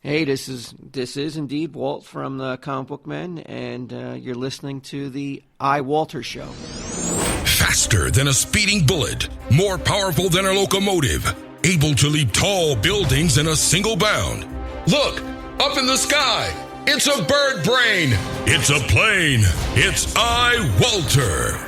Hey, this is indeed Walt from the Comic Book Men, and you're listening to the iWalter Show. Faster than a speeding bullet, more powerful than a locomotive, able to leap tall buildings in a single bound. Look, up in the sky, it's a bird brain, it's a plane, it's iWalter.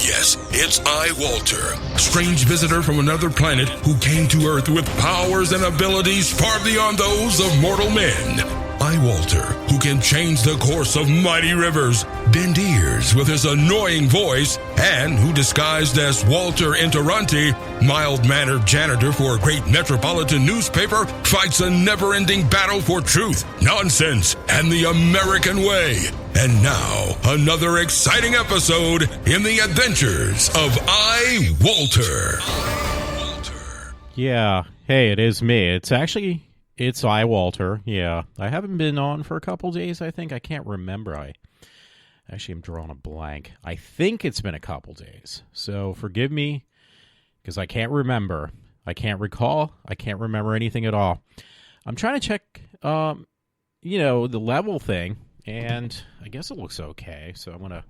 Yes, it's iWalter, strange visitor from another planet who came to Earth with powers and abilities far beyond those of mortal men. iWalter, who can change the course of mighty rivers, bend ears with his annoying voice, and who disguised as Walter Interranti, mild-mannered janitor for a great metropolitan newspaper, fights a never-ending battle for truth, nonsense, and the American way. And now, another exciting episode in the adventures of iWalter. Yeah, hey, it is me. It's iWalter. Yeah, I haven't been on for a couple days, I think. I can't remember. I'm drawing a blank. I think it's been a couple days. So forgive me, because I can't remember. I can't recall. I can't remember anything at all. I'm trying to check, the level thing. And I guess it looks okay, so I'm gonna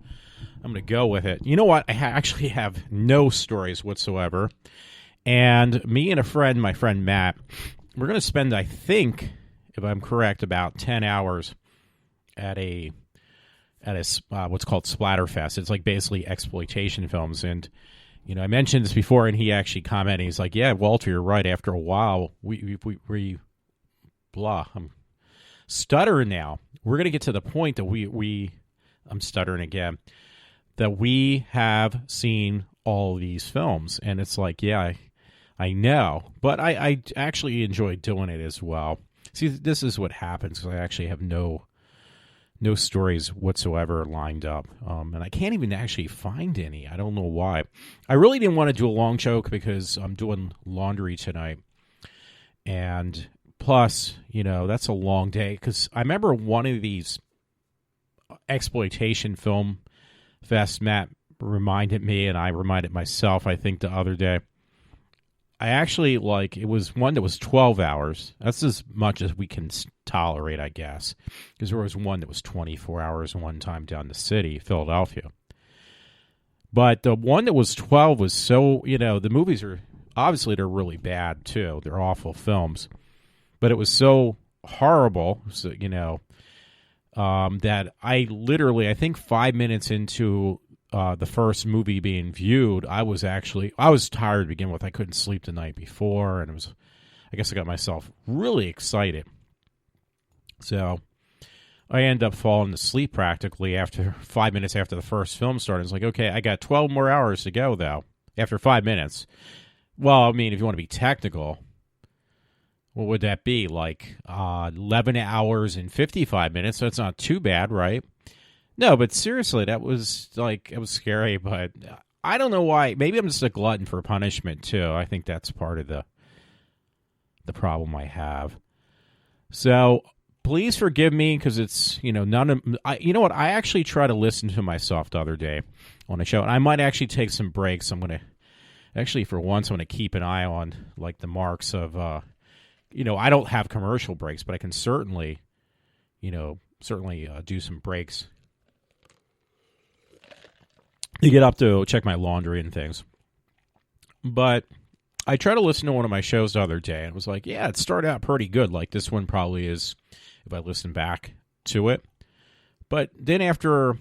go with it. You know what? I actually have no stories whatsoever. And me and my friend Matt, we're gonna spend, I think, if I'm correct, about 10 hours at a what's called Splatterfest. It's like basically exploitation films. And I mentioned this before, and he actually commented. He's like, "Yeah, Walter, you're right. After a while, I'm stuttering now. We're going to get to the point that I'm stuttering again, that we have seen all these films." And it's like, yeah, I know, but I actually enjoy doing it as well. See, this is what happens, because I actually have no stories whatsoever lined up. And I can't even actually find any. I don't know why. I really didn't want to do a long show because I'm doing laundry tonight. And plus, that's a long day, because I remember one of these exploitation film fest, Matt reminded me, and I reminded myself, I think, the other day. I actually, it was one that was 12 hours. That's as much as we can tolerate, I guess, because there was one that was 24 hours one time down the city, Philadelphia. But the one that was 12 was so, the movies are, obviously, they're really bad, too. They're awful films. But it was so horrible, that I think 5 minutes into the first movie being viewed, I was tired to begin with. I couldn't sleep the night before, and I guess I got myself really excited. So I ended up falling asleep practically after 5 minutes after the first film started. It's like, okay, I got 12 more hours to go, though, after 5 minutes. Well, I mean, if you want to be technical, what would that be? 11 hours and 55 minutes. So it's not too bad, right? No, but seriously, that was it was scary, but I don't know why. Maybe I'm just a glutton for punishment, too. I think that's part of the problem I have. So please forgive me, because it's, you know what? I actually try to listen to myself the other day on a show, and I might actually take some breaks. I'm going to, actually, for once, I'm going to keep an eye on, the marks of, I don't have commercial breaks, but I can certainly do some breaks to get up to check my laundry and things. But I tried to listen to one of my shows the other day, and it was like, yeah, it started out pretty good. Like this one probably is, if I listen back to it. But then after,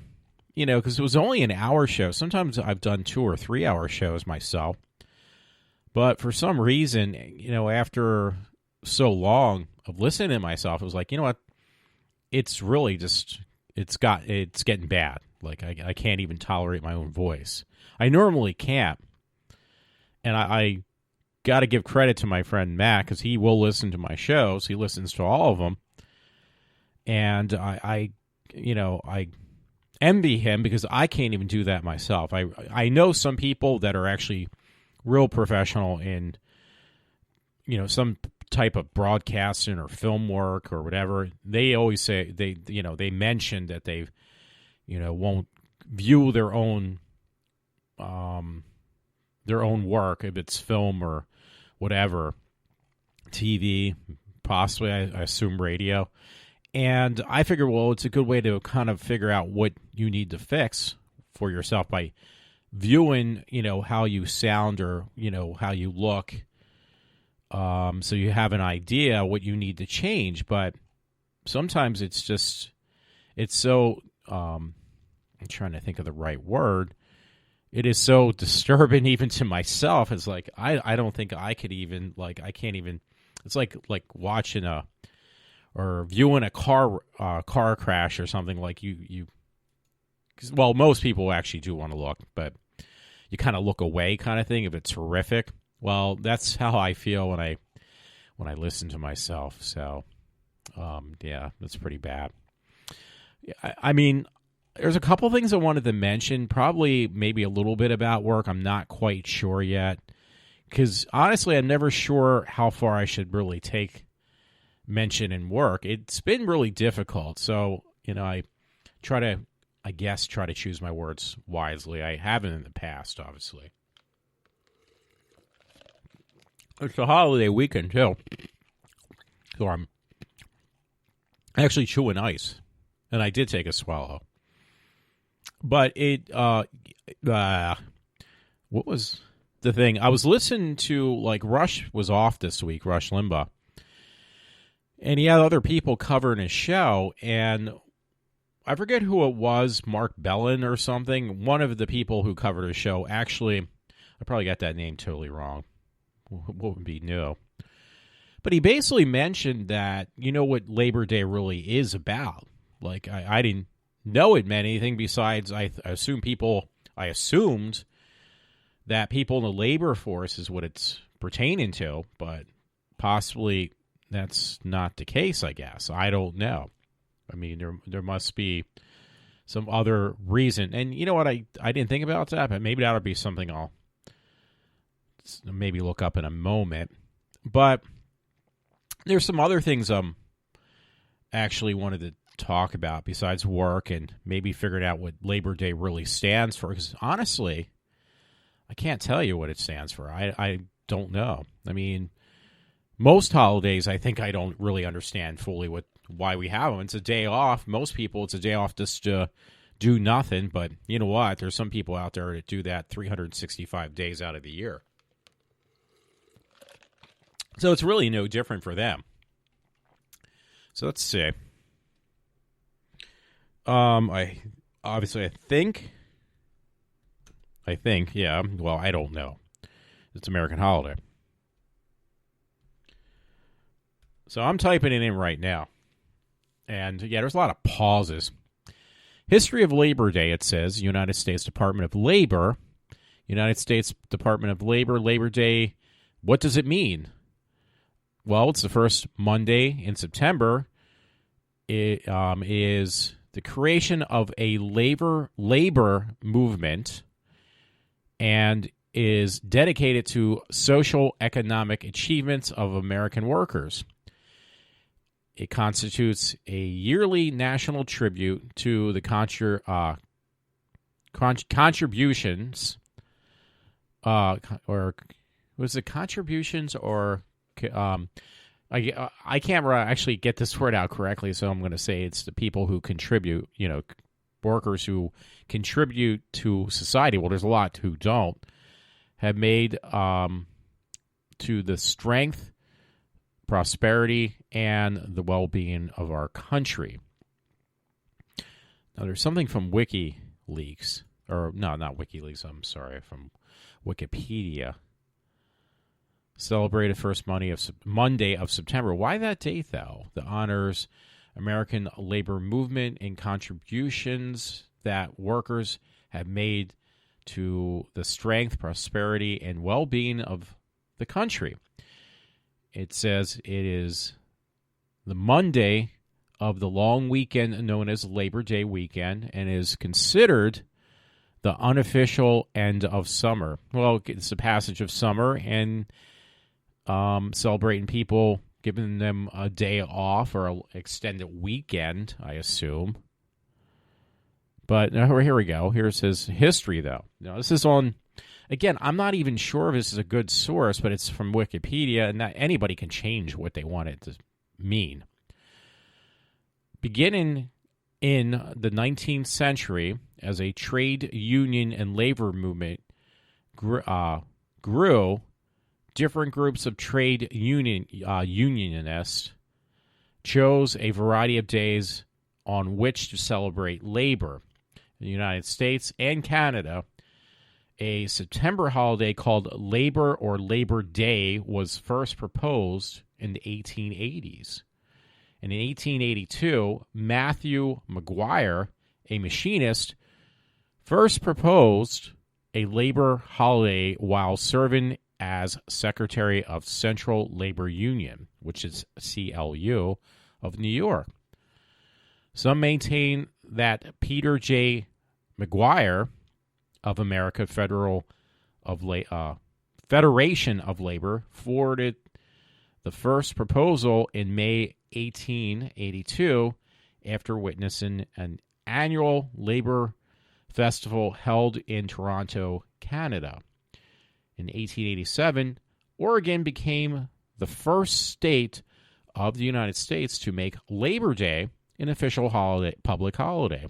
because it was only an hour show. Sometimes I've done 2 or 3 hour shows myself. But for some reason, after so long of listening to myself, it was like, you know what? It's really just, it's getting bad. I can't even tolerate my own voice. I normally can't. And I got to give credit to my friend Matt, because he will listen to my shows. He listens to all of them. And I envy him, because I can't even do that myself. I know some people that are actually real professional in, some type of broadcasting or film work or whatever. They always say, they mention that they won't view their own work, if it's film or whatever, TV, possibly, I assume radio. And I figure, well, it's a good way to kind of figure out what you need to fix for yourself by viewing, how you sound or, how you look. So you have an idea what you need to change. But sometimes it's so, I'm trying to think of the right word. It is so disturbing even to myself. It's like, I don't think I could even, I can't even, it's like watching or viewing a car crash or something. Like well, most people actually do want to look, but you kind of look away kind of thing if it's horrific. Well, that's how I feel when I listen to myself. So, yeah, that's pretty bad. I mean, there's a couple things I wanted to mention, probably maybe a little bit about work. I'm not quite sure yet because, honestly, I'm never sure how far I should really take mention in work. It's been really difficult. So, I try to choose my words wisely. I haven't in the past, obviously. It's a holiday weekend, too. So I'm actually chewing ice. And I did take a swallow. But what was the thing? I was listening to, Rush was off this week, Rush Limbaugh. And he had other people covering his show, and I forget who it was, Mark Bellin or something. One of the people who covered his show, actually, I probably got that name totally wrong. What would be new? But he basically mentioned that, what Labor Day really is about. I didn't know it meant anything besides I assumed that people in the labor force is what it's pertaining to, but possibly that's not the case, I guess. I don't know. I mean, there must be some other reason. And you know what? I didn't think about that, but maybe that would be something I'll maybe look up in a moment. But there's some other things actually wanted to talk about besides work and maybe figuring out what Labor Day really stands for. Because honestly, I can't tell you what it stands for. I don't know. I mean, most holidays, I think I don't really understand fully why we have them. It's a day off. Most people, it's a day off just to do nothing. But you know what? There's some people out there that do that 365 days out of the year. So it's really no different for them. So let's see. I think, yeah. Well, I don't know. It's American holiday. So I'm typing it in right now. And yeah, there's a lot of pauses. History of Labor Day, it says, United States Department of Labor. United States Department of Labor, Labor Day. What does it mean? Well, it's the first Monday in September. It is the creation of a labor movement and is dedicated to social economic achievements of American workers. It constitutes a yearly national tribute to the contributions, or was it contributions or I can't actually get this word out correctly, so I'm going to say it's the people who contribute, workers who contribute to society. Well, there's a lot who don't, have made to the strength, prosperity, and the well-being of our country. Now, there's something from WikiLeaks, or no, not WikiLeaks, I'm sorry, from Wikipedia. Celebrated first Monday of September. Why that date, though? That honors American labor movement and contributions that workers have made to the strength, prosperity, and well-being of the country. It says it is the Monday of the long weekend known as Labor Day weekend and is considered the unofficial end of summer. Well, it's the passage of summer and celebrating people, giving them a day off or an extended weekend, I assume. But here we go. Here's his history, though. Now, this is on, again, I'm not even sure if this is a good source, but it's from Wikipedia, and that anybody can change what they want it to mean. Beginning in the 19th century, as a trade union and labor movement grew, different groups of trade unionists chose a variety of days on which to celebrate labor. In the United States and Canada, a September holiday called Labor or Labor Day was first proposed in the 1880s. And in 1882, Matthew McGuire, a machinist, first proposed a labor holiday while serving as Secretary of Central Labor Union, which is CLU, of New York. Some maintain that Peter J. McGuire of America Federation of Labor forwarded the first proposal in May 1882 after witnessing an annual labor festival held in Toronto, Canada. In 1887, Oregon became the first state of the United States to make Labor Day an official public holiday.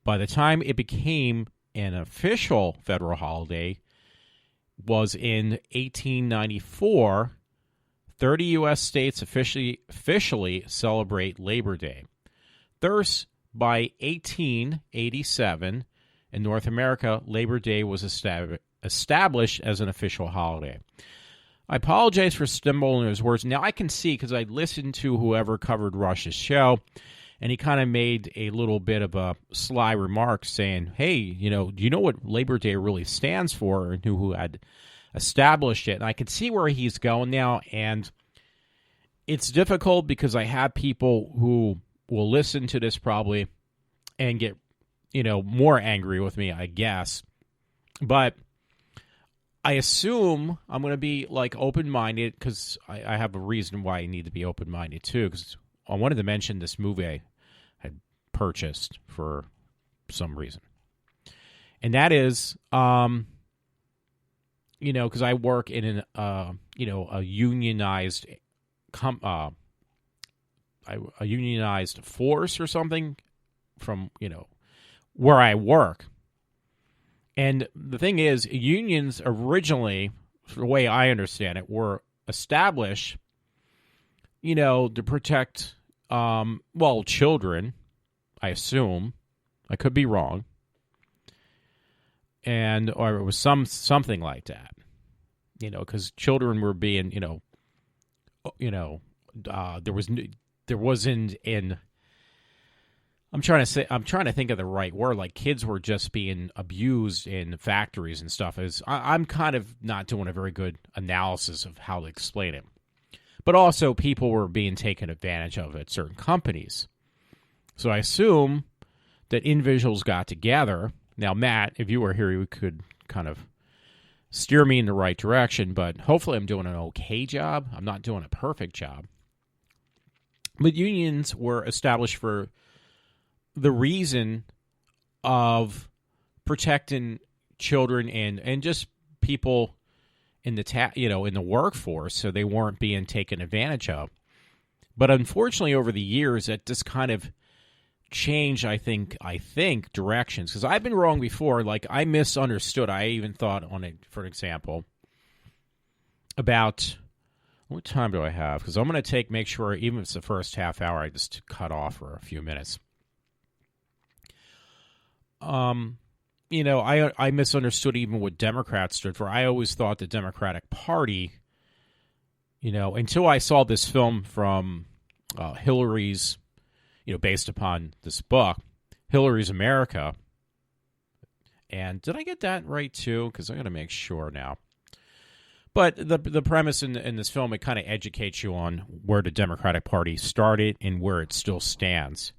By the time it became an official federal holiday was in 1894, 30 U.S. states officially celebrate Labor Day. Thus, by 1887, in North America, Labor Day was established as an official holiday. I apologize for stumbling his words. Now I can see, because I listened to whoever covered Rush's show, and he kind of made a little bit of a sly remark saying, hey, do you know what Labor Day really stands for, and who had established it? And I can see where he's going now, and it's difficult because I have people who will listen to this probably and get, more angry with me, I guess. But I assume I'm going to be open-minded, because I have a reason why I need to be open-minded too, because I wanted to mention this movie I had purchased for some reason. And that is, because I work in a unionized a unionized force or something from, where I work. And the thing is, unions originally, the way I understand it, were established, to protect, children, I assume. I could be wrong. Or it was something like that, because children were being, there wasn't in. I'm trying to think of the right word. Like, kids were just being abused in factories and stuff. I'm kind of not doing a very good analysis of how to explain it. But also, people were being taken advantage of at certain companies. So I assume that individuals got together. Now, Matt, if you were here, you could kind of steer me in the right direction. But hopefully I'm doing an okay job. I'm not doing a perfect job. But unions were established for the reason of protecting children and just people in the in the workforce, so they weren't being taken advantage of. But unfortunately, over the years, that just kind of changed. I think directions, because I've been wrong before. Like, I misunderstood. I even thought on it, for example, about what time do I have? Because I'm going to make sure, even if it's the first half hour, I just cut off for a few minutes. I misunderstood even what Democrats stood for. I always thought the Democratic Party, until I saw this film from Hillary's, based upon this book, Hillary's America. And did I get that right too? Because I got to make sure now. But the premise in this film, it kind of educates you on where the Democratic Party started and where it still stands.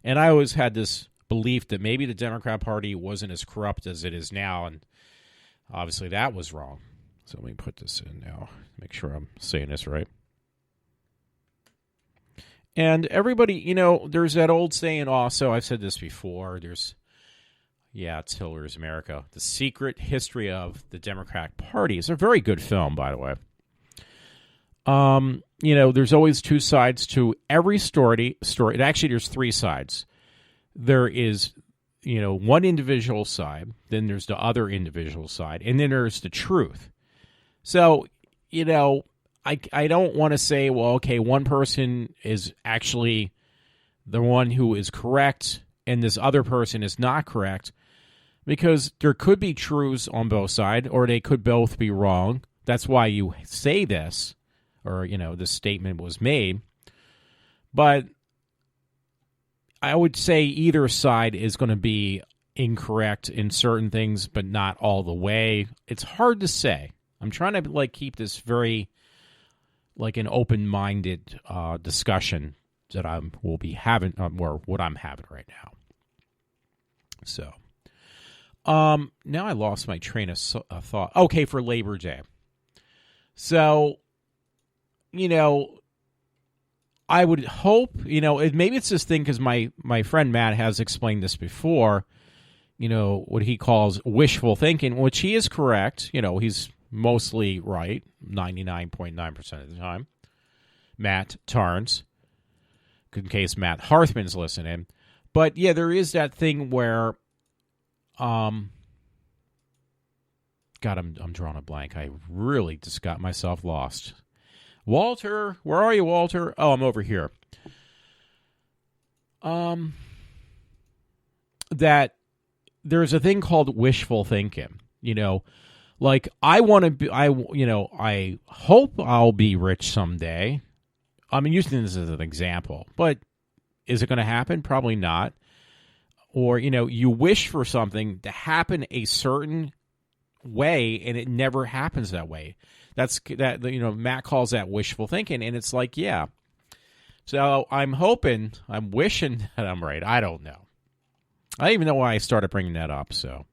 And I always had this belief that maybe the Democrat Party wasn't as corrupt as it is now, and obviously that was wrong. So let me put this in now, make sure I'm saying this right. And everybody, there's that old saying also, I've said this before, it's Hillary's America, The Secret History of the Democratic Party. It's a very good film, by the way. There's always two sides to every story. Actually, there's three sides. There is, one individual side, then there's the other individual side, and then there's the truth. So, I don't want to say, well, okay, one person is actually the one who is correct and this other person is not correct, because there could be truths on both sides, or they could both be wrong. That's why you say this, or, this statement was made. But I would say either side is going to be incorrect in certain things, but not all the way. It's hard to say. I'm trying to keep this very an open-minded discussion that I will be having, or what I'm having right now. So, now I lost my train of thought. Okay, for Labor Day. So, I would hope, maybe it's this thing because my friend Matt has explained this before, what he calls wishful thinking, which he is correct. He's mostly right, 99.9% of the time. Matt Tarns, in case Matt Harthman's listening. But, yeah, there is that thing where, God, I'm drawing a blank. I really just got myself lost. Walter, where are you, Walter? Oh, I'm over here. That there's a thing called wishful thinking. I want to be. I hope I'll be rich someday. I'm using this as an example, but is it going to happen? Probably not. Or you wish for something to happen a certain way, and it never happens that way. That's that. Matt calls that wishful thinking, and it's yeah. So I'm wishing that I'm right. I don't know. I don't even know why I started bringing that up. So,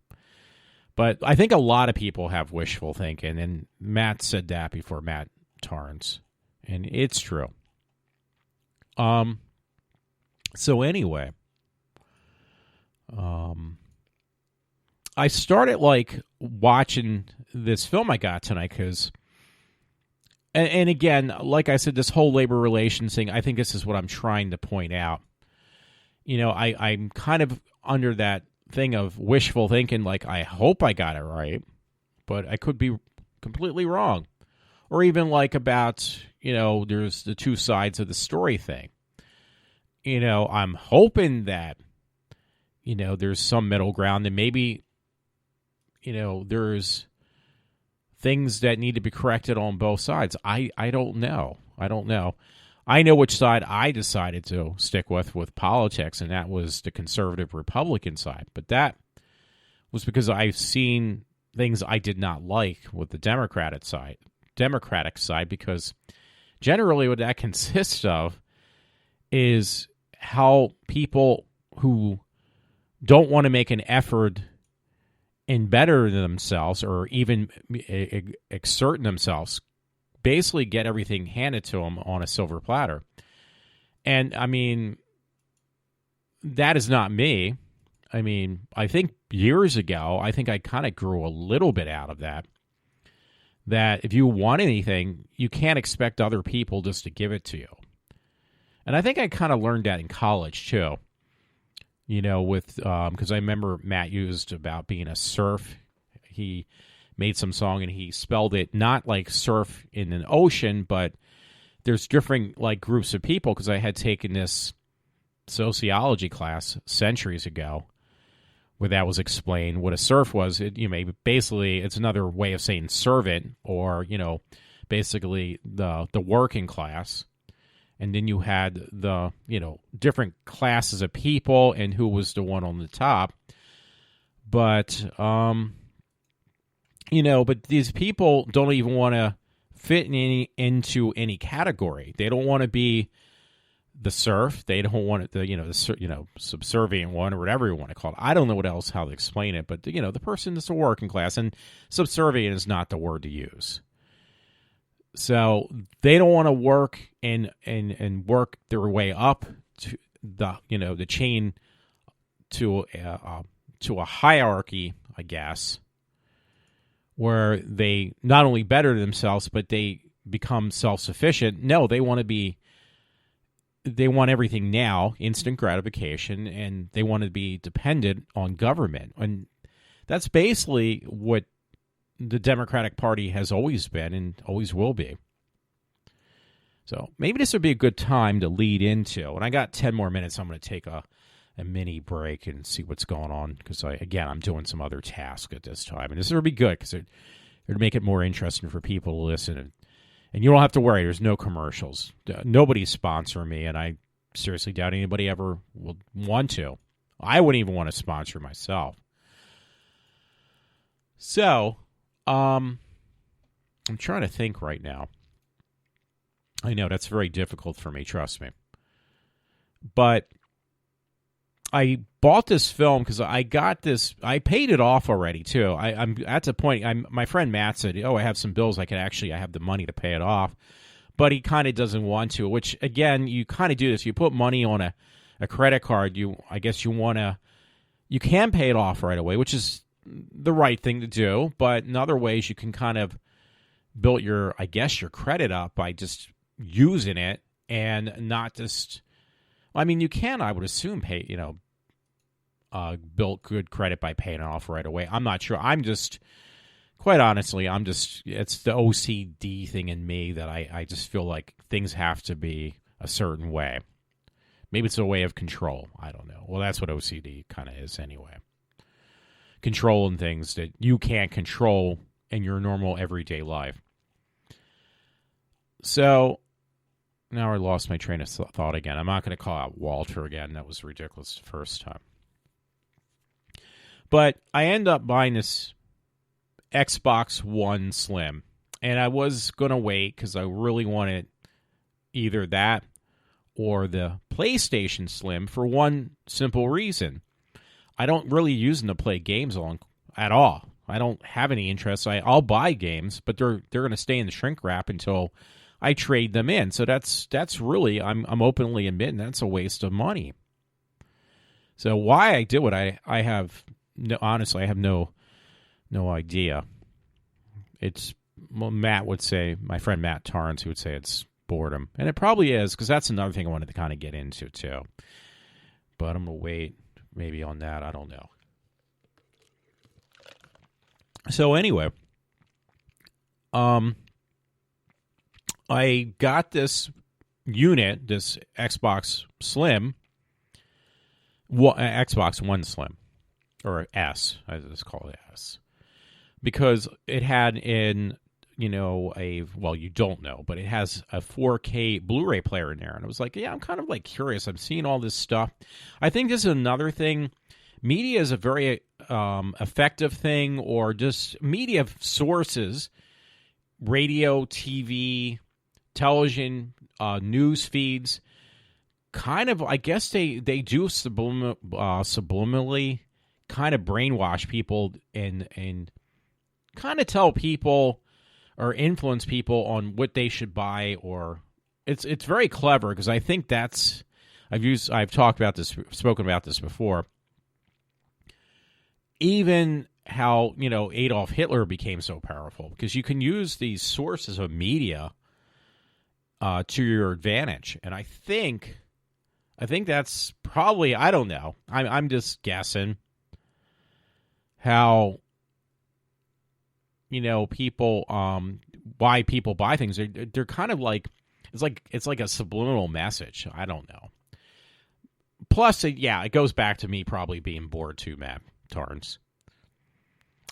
but I think a lot of people have wishful thinking, and Matt said that before, Matt Tarns, and it's true. So anyway, I started watching this film I got tonight because. And again, like I said, this whole labor relations thing, I think this is what I'm trying to point out. I'm kind of under that thing of wishful thinking, I hope I got it right, but I could be completely wrong. Or even about, there's the two sides of the story thing. I'm hoping that, there's some middle ground and maybe, there's things that need to be corrected on both sides. I don't know. I know which side I decided to stick with politics, and that was the conservative Republican side. But that was because I've seen things I did not like with the Democratic side, because generally what that consists of is how people who don't want to make an effort and better themselves or even exert themselves basically get everything handed to them on a silver platter. And, that is not me. I think years ago, I kind of grew a little bit out of that if you want anything, you can't expect other people just to give it to you. And I think I kind of learned that in college, too. Because I remember Matt used about being a serf. He made some song and he spelled it not like surf in an ocean, but there's different groups of people, because I had taken this sociology class centuries ago where that was explained what a serf was. Basically it's another way of saying servant, or basically the working class. And then you had the, different classes of people and who was the one on the top. But, but these people don't even want to fit into any category. They don't want to be the serf. They don't want the subservient one, or whatever you want to call it. I don't know how to explain it, but, the person that's a working class, and subservient is not the word to use. So they don't want to work and work their way up to the chain to a hierarchy, I guess, where they not only better themselves, but they become self-sufficient. No, they want everything now, instant gratification, and they want to be dependent on government. And that's basically what the Democratic Party has always been and always will be. So maybe this would be a good time to lead into, and I got 10 more minutes. I'm going to take a mini break and see what's going on because, I'm doing some other tasks at this time. And this will be good because it would make it more interesting for people to listen. And you don't have to worry. There's no commercials. Nobody's sponsoring me, and I seriously doubt anybody ever will want to. I wouldn't even want to sponsor myself. So, I'm trying to think right now. I know that's very difficult for me, trust me. But I bought this film because I paid it off already, too. I'm at the point, my friend Matt said, I have some bills I have the money to pay it off. But he kind of doesn't want to, which, again, you kind of do this. You put money on a credit card, you can pay it off right away, which is the right thing to do. But in other ways, you can kind of build your credit up by just using it and not just, you can, I would assume, build good credit by paying it off right away. I'm not sure. Quite honestly, it's the OCD thing in me that I just feel like things have to be a certain way. Maybe it's a way of control. I don't know. Well, that's what OCD kind of is anyway. Controlling things that you can't control in your normal everyday life. So, now I lost my train of thought again. I'm not going to call out Walter again. That was ridiculous the first time. But I end up buying this Xbox One Slim. And I was going to wait because I really wanted either that or the PlayStation Slim for one simple reason. I don't really use them to play games on at all. I don't have any interest. I'll buy games, but they're going to stay in the shrink wrap until I trade them in. So that's really, I'm openly admitting that's a waste of money. So why I do it, I have no idea. It's, Matt would say, my friend Matt Torrance, who would say it's boredom. And it probably is, because that's another thing I wanted to kind of get into too. But I'm going to wait maybe on that. I don't know. So anyway, I got this unit, this Xbox Slim, Xbox One Slim, or S, I just call it S, because it had you don't know, but it has a 4K Blu-ray player in there. And I was like, I'm kind of like curious. I'm seeing all this stuff. I think this is another thing. Media is a very effective thing, or just media sources, radio, TV, television, news feeds, kind of, I guess they do subliminally kind of brainwash people and kind of tell people or influence people on what they should buy, or it's very clever, because I think that's, I've spoken about this before. Even how, Adolf Hitler became so powerful, because you can use these sources of media to your advantage. And I think that's probably, I don't know, I'm just guessing how, people, why people buy things. They're kind of like, it's like a subliminal message. I don't know. Plus, it goes back to me probably being bored too, Matt Torrance.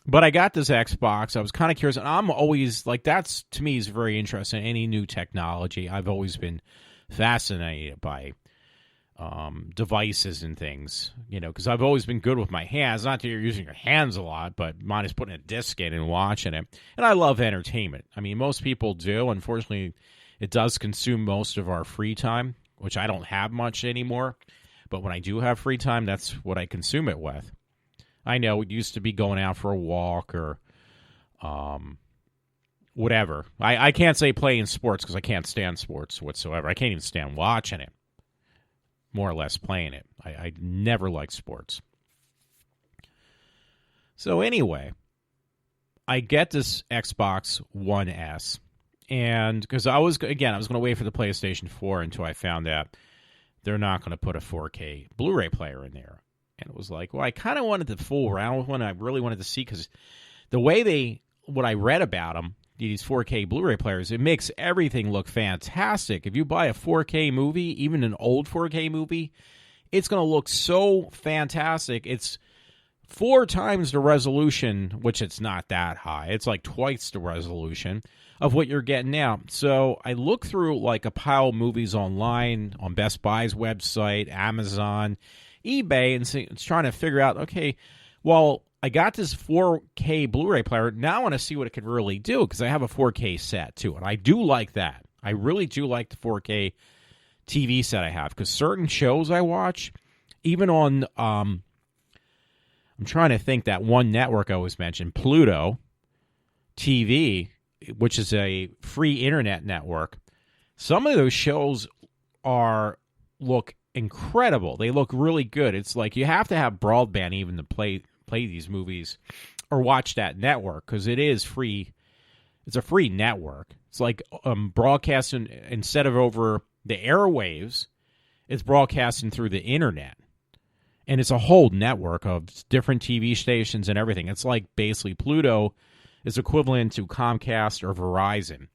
But I got this Xbox. I was kind of curious, and I'm always like, that's to me is very interesting. Any new technology, I've always been fascinated by devices and things, because I've always been good with my hands. Not that you're using your hands a lot, but mine is putting a disc in and watching it. And I love entertainment. I mean, most people do. Unfortunately, it does consume most of our free time, which I don't have much anymore. But when I do have free time, that's what I consume it with. I know it used to be going out for a walk or whatever. I can't say playing sports, because I can't stand sports whatsoever. I can't even stand watching it, more or less playing it. I never liked sports. So anyway, I get this Xbox One S, And because I was going to wait for the PlayStation 4 until I found out they're not going to put a 4K Blu-ray player in there. And it was like, well, I kind of wanted to fool around with one. I really wanted to see, because the way what I read about them, these 4K Blu-ray players, it makes everything look fantastic. If you buy a 4K movie, even an old 4K movie, it's going to look so fantastic. It's 4 times the resolution, which it's not that high. It's like twice the resolution of what you're getting now. So I look through like a pile of movies online, on Best Buy's website, Amazon, eBay, and trying to figure out, okay, well, I got this 4K Blu-ray player. Now I want to see what it could really do, because I have a 4K set too, and I do like that. I really do like the 4K TV set I have, because certain shows I watch, even on, I'm trying to think, that one network I always mentioned, Pluto TV, which is a free internet network, some of those shows look incredible. They look really good. It's like you have to have broadband even to play these movies or watch that network, because it is free. It's a free network. It's like broadcasting, instead of over the airwaves, it's broadcasting through the internet. And it's a whole network of different TV stations and everything. It's like basically Pluto is equivalent to Comcast or Verizon.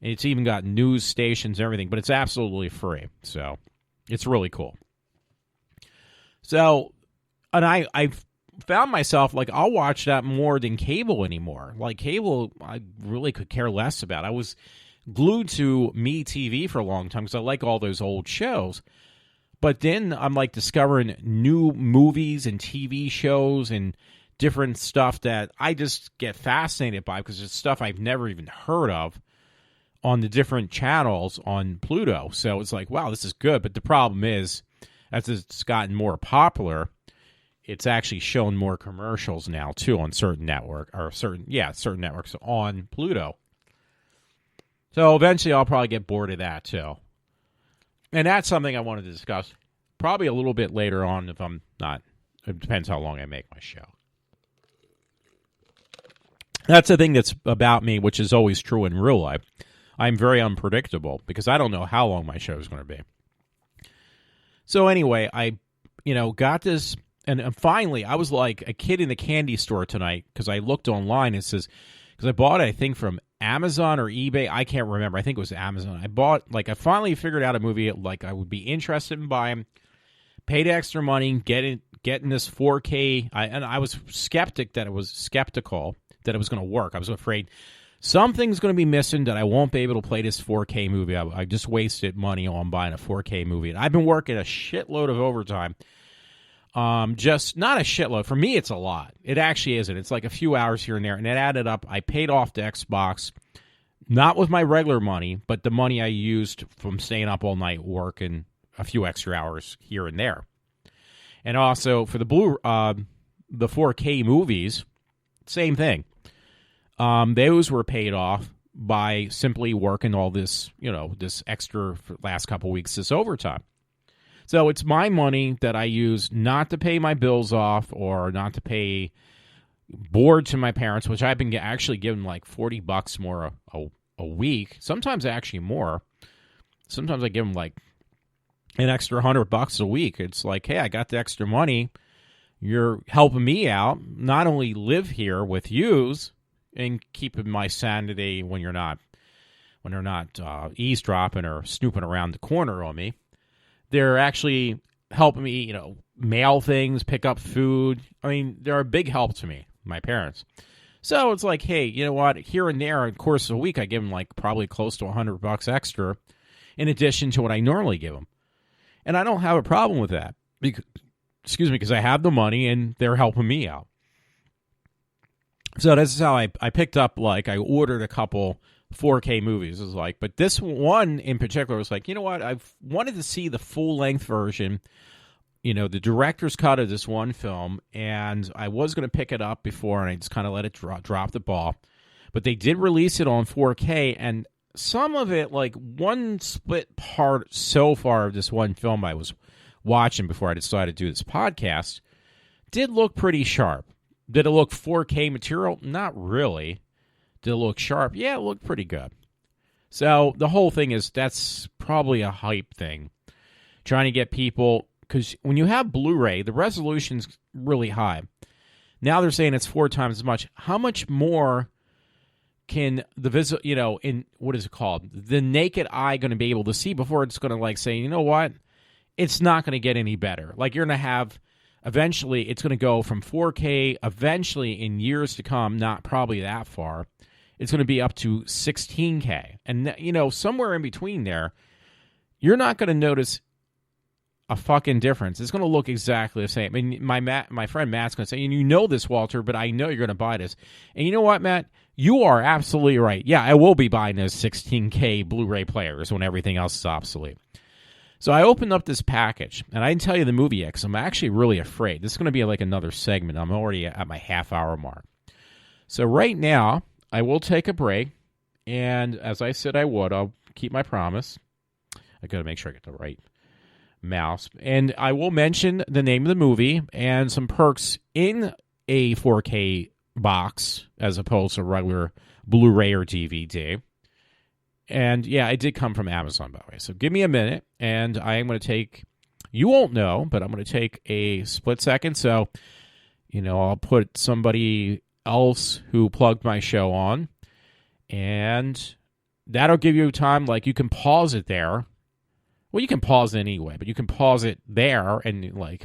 And it's even got news stations and everything, but it's absolutely free. So it's really cool. So, and I've found myself, like, I'll watch that more than cable anymore. Like, cable, I really could care less about. I was glued to MeTV for a long time because I like all those old shows. But then I'm, like, discovering new movies and TV shows and different stuff that I just get fascinated by, because it's stuff I've never even heard of on the different channels on Pluto. So it's like, wow, this is good. But the problem is, as it's gotten more popular, it's actually shown more commercials now too on certain certain networks on Pluto. So eventually I'll probably get bored of that too. And that's something I wanted to discuss probably a little bit later on, if I'm not. It depends how long I make my show. That's the thing that's about me, which is always true in real life. I'm very unpredictable because I don't know how long my show is going to be. So anyway, I got this. And finally, I was like a kid in the candy store tonight, because I looked online. It says, because I bought it, I think, from Amazon or eBay. I can't remember. I think it was Amazon. I finally figured out a movie like I would be interested in buying, paid extra money, getting this 4K. And I was skeptical that it was going to work. I was afraid something's going to be missing, that I won't be able to play this 4K movie. I just wasted money on buying a 4K movie. And I've been working a shitload of overtime. Just not a shitload. For me, it's a lot. It actually isn't. It's like a few hours here and there, and it added up. I paid off the Xbox, not with my regular money, but the money I used from staying up all night working a few extra hours here and there. And also for the 4K movies, same thing. Those were paid off by simply working all this, this extra for the last couple weeks, this overtime. So it's my money that I use not to pay my bills off or not to pay board to my parents, which I've been actually given like $40 more a week. Sometimes actually more. Sometimes I give them like an extra $100 a week. It's like, hey, I got the extra money. You're helping me out. Not only live here with yous and keeping my sanity when they're not eavesdropping or snooping around the corner on me. They're actually helping me, mail things, pick up food. I mean, they're a big help to me, my parents. So it's like, hey, you know what? Here and there, in the course of a week, I give them like probably close to $100 extra in addition to what I normally give them. And I don't have a problem with that. Because I have the money and they're helping me out. So this is how I picked up, like, I ordered a couple 4K movies. It was like, but this one in particular was like, you know what? I've wanted to see the full-length version, the director's cut of this one film, and I was going to pick it up before, and I just kind of let it drop the ball. But they did release it on 4K, and some of it, like one split part so far of this one film I was watching before I decided to do this podcast, did look pretty sharp. Did it look 4K material? Not really. Did it look sharp? Yeah, it looked pretty good. So the whole thing is that's probably a hype thing. Trying to get people, because when you have Blu-ray, the resolution's really high. Now they're saying it's 4 times as much. How much more can the in what is it called? The naked eye going to be able to see before it's going to like say, you know what? It's not going to get any better. Like you're going to have, eventually it's going to go from 4K, eventually in years to come, not probably that far, it's going to be up to 16K. And, somewhere in between there, you're not going to notice a fucking difference. It's going to look exactly the same. I mean, my friend Matt's going to say, and you know this, Walter, but I know you're going to buy this. And you know what, Matt? You are absolutely right. Yeah, I will be buying those 16K Blu-ray players when everything else is obsolete. So I opened up this package, and I didn't tell you the movie yet because I'm actually really afraid. This is going to be like another segment. I'm already at my half-hour mark. So right now, I will take a break, and as I said I would, I'll keep my promise. I got to make sure I get the right mouse. And I will mention the name of the movie and some perks in a 4K box as opposed to regular Blu-ray or DVD. And yeah, it did come from Amazon, by the way. So give me a minute, and I am going to take, you won't know, but I'm going to take a split second. So, I'll put somebody else who plugged my show on, and that'll give you time, like you can pause it there. Well, you can pause it anyway, but you can pause it there and like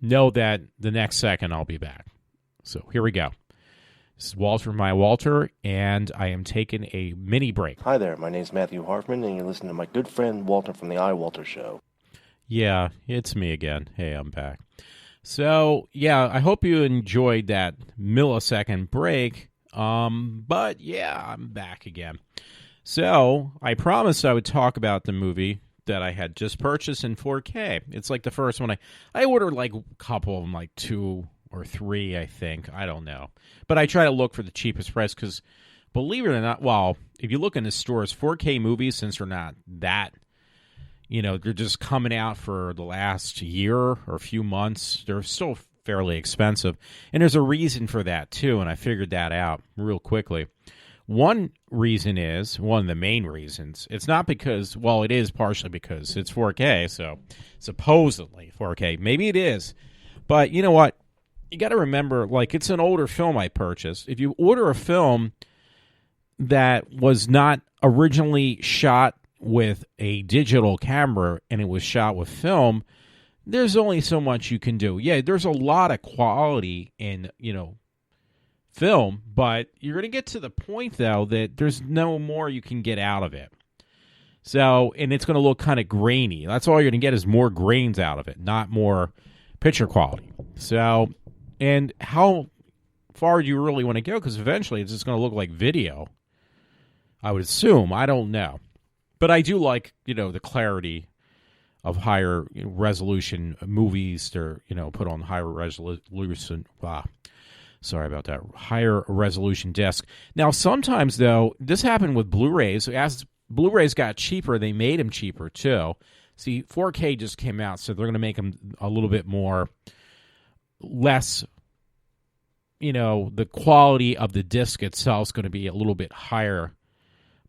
know that the next second I'll be back. So here we go. This is Walter from iWalter, and I am taking a mini break. Hi there, my name's Matthew Harfman, and you're listening to my good friend Walter from the iWalter Show. Yeah, it's me again. Hey, I'm back. So, yeah, I hope you enjoyed that millisecond break. But, yeah, I'm back again. So, I promised I would talk about the movie that I had just purchased in 4K. It's like the first one. I ordered like a couple of them, like 2 or 3, I think. I don't know. But I try to look for the cheapest price because, believe it or not, well, if you look in the stores, 4K movies, since they're not that, they're just coming out for the last year or a few months, they're still fairly expensive. And there's a reason for that, too, and I figured that out real quickly. One reason is, one of the main reasons, it's not because, well, it is partially because it's 4K, so supposedly 4K. Maybe it is. But you know what? You got to remember, like, it's an older film I purchased. If you order a film that was not originally shot with a digital camera and it was shot with film, there's only so much you can do. Yeah, there's a lot of quality in, film, but you're going to get to the point, though, that there's no more you can get out of it. So, and it's going to look kind of grainy. That's all you're going to get is more grains out of it, not more picture quality. So, and how far do you really want to go? Because eventually it's just going to look like video, I would assume. I don't know. But I do like, the clarity of higher resolution movies. They're, put on higher resolution. Sorry about that. Higher resolution disc. Now, sometimes, though, this happened with Blu-rays. As Blu-rays got cheaper, they made them cheaper, too. See, 4K just came out, so they're going to make them a little bit less, the quality of the disc itself is going to be a little bit higher.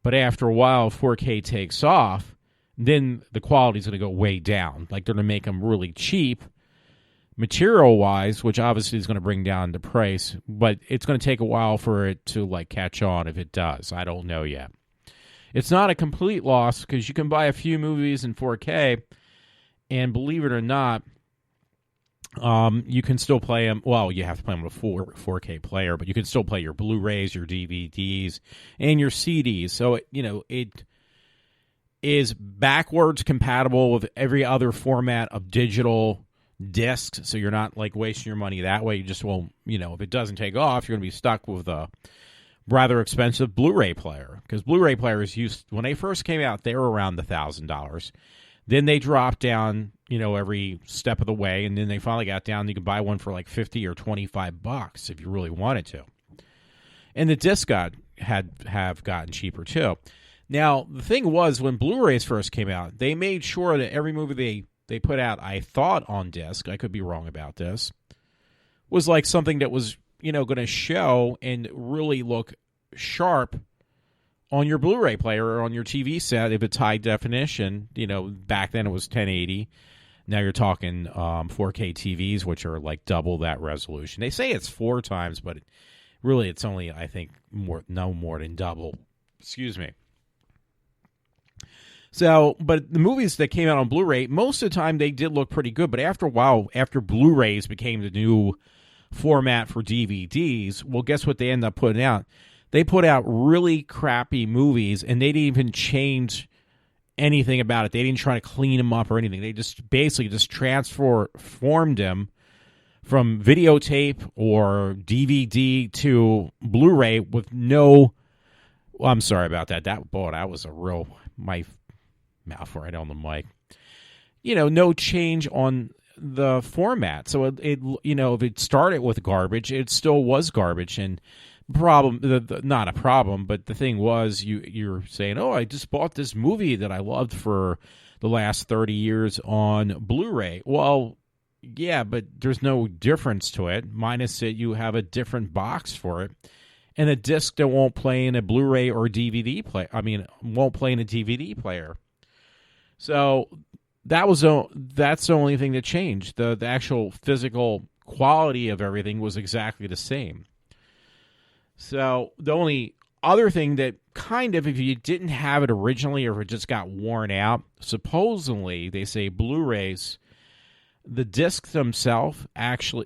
But after a while, 4K takes off, then the quality is going to go way down. Like, they're going to make them really cheap, material-wise, which obviously is going to bring down the price. But it's going to take a while for it to, like, catch on if it does. I don't know yet. It's not a complete loss because you can buy a few movies in 4K, and believe it or not, you can still play them. Well, you have to play them with a 4K player, but you can still play your Blu-rays, your DVDs, and your CDs. So, it is backwards compatible with every other format of digital discs. So you're not, like, wasting your money that way. You just won't, if it doesn't take off, you're going to be stuck with a rather expensive Blu-ray player. Because Blu-ray players when they first came out, they were around the $1,000. Then they dropped down, every step of the way, and then they finally got down. You could buy one for like $50 or $25 if you really wanted to. And the disc have gotten cheaper too. Now, the thing was, when Blu-rays first came out, they made sure that every movie they put out, I thought on disc, I could be wrong about this, was like something that was, going to show and really look sharp on your Blu-ray player or on your TV set if it's high definition. Back then it was 1080. Now you're talking 4K TVs, which are like double that resolution. They say it's 4 times, but really it's only, I think, no more than double. Excuse me. So, but the movies that came out on Blu-ray, most of the time they did look pretty good. But after a while, after Blu-rays became the new format for DVDs, well, guess what they end up putting out? They put out really crappy movies, and they didn't even change anything about it. They didn't try to clean them up or anything. They just basically just transformed them from videotape or DVD to Blu-ray with no... Well, I'm sorry about that. That was a real... My mouth right on the mic. No change on the format. So it if it started with garbage, it still was garbage. And not a problem, but the thing was, you're saying, oh, I just bought this movie that I loved for the last 30 years on Blu-ray. Well, yeah, but there's no difference to it, minus that you have a different box for it, and a disc that won't play in a Blu-ray or DVD player. Won't play in a DVD player. So that's the only thing that changed. The actual physical quality of everything was exactly the same. So the only other thing that kind of, if you didn't have it originally or if it just got worn out, supposedly they say Blu-rays, the discs themselves actually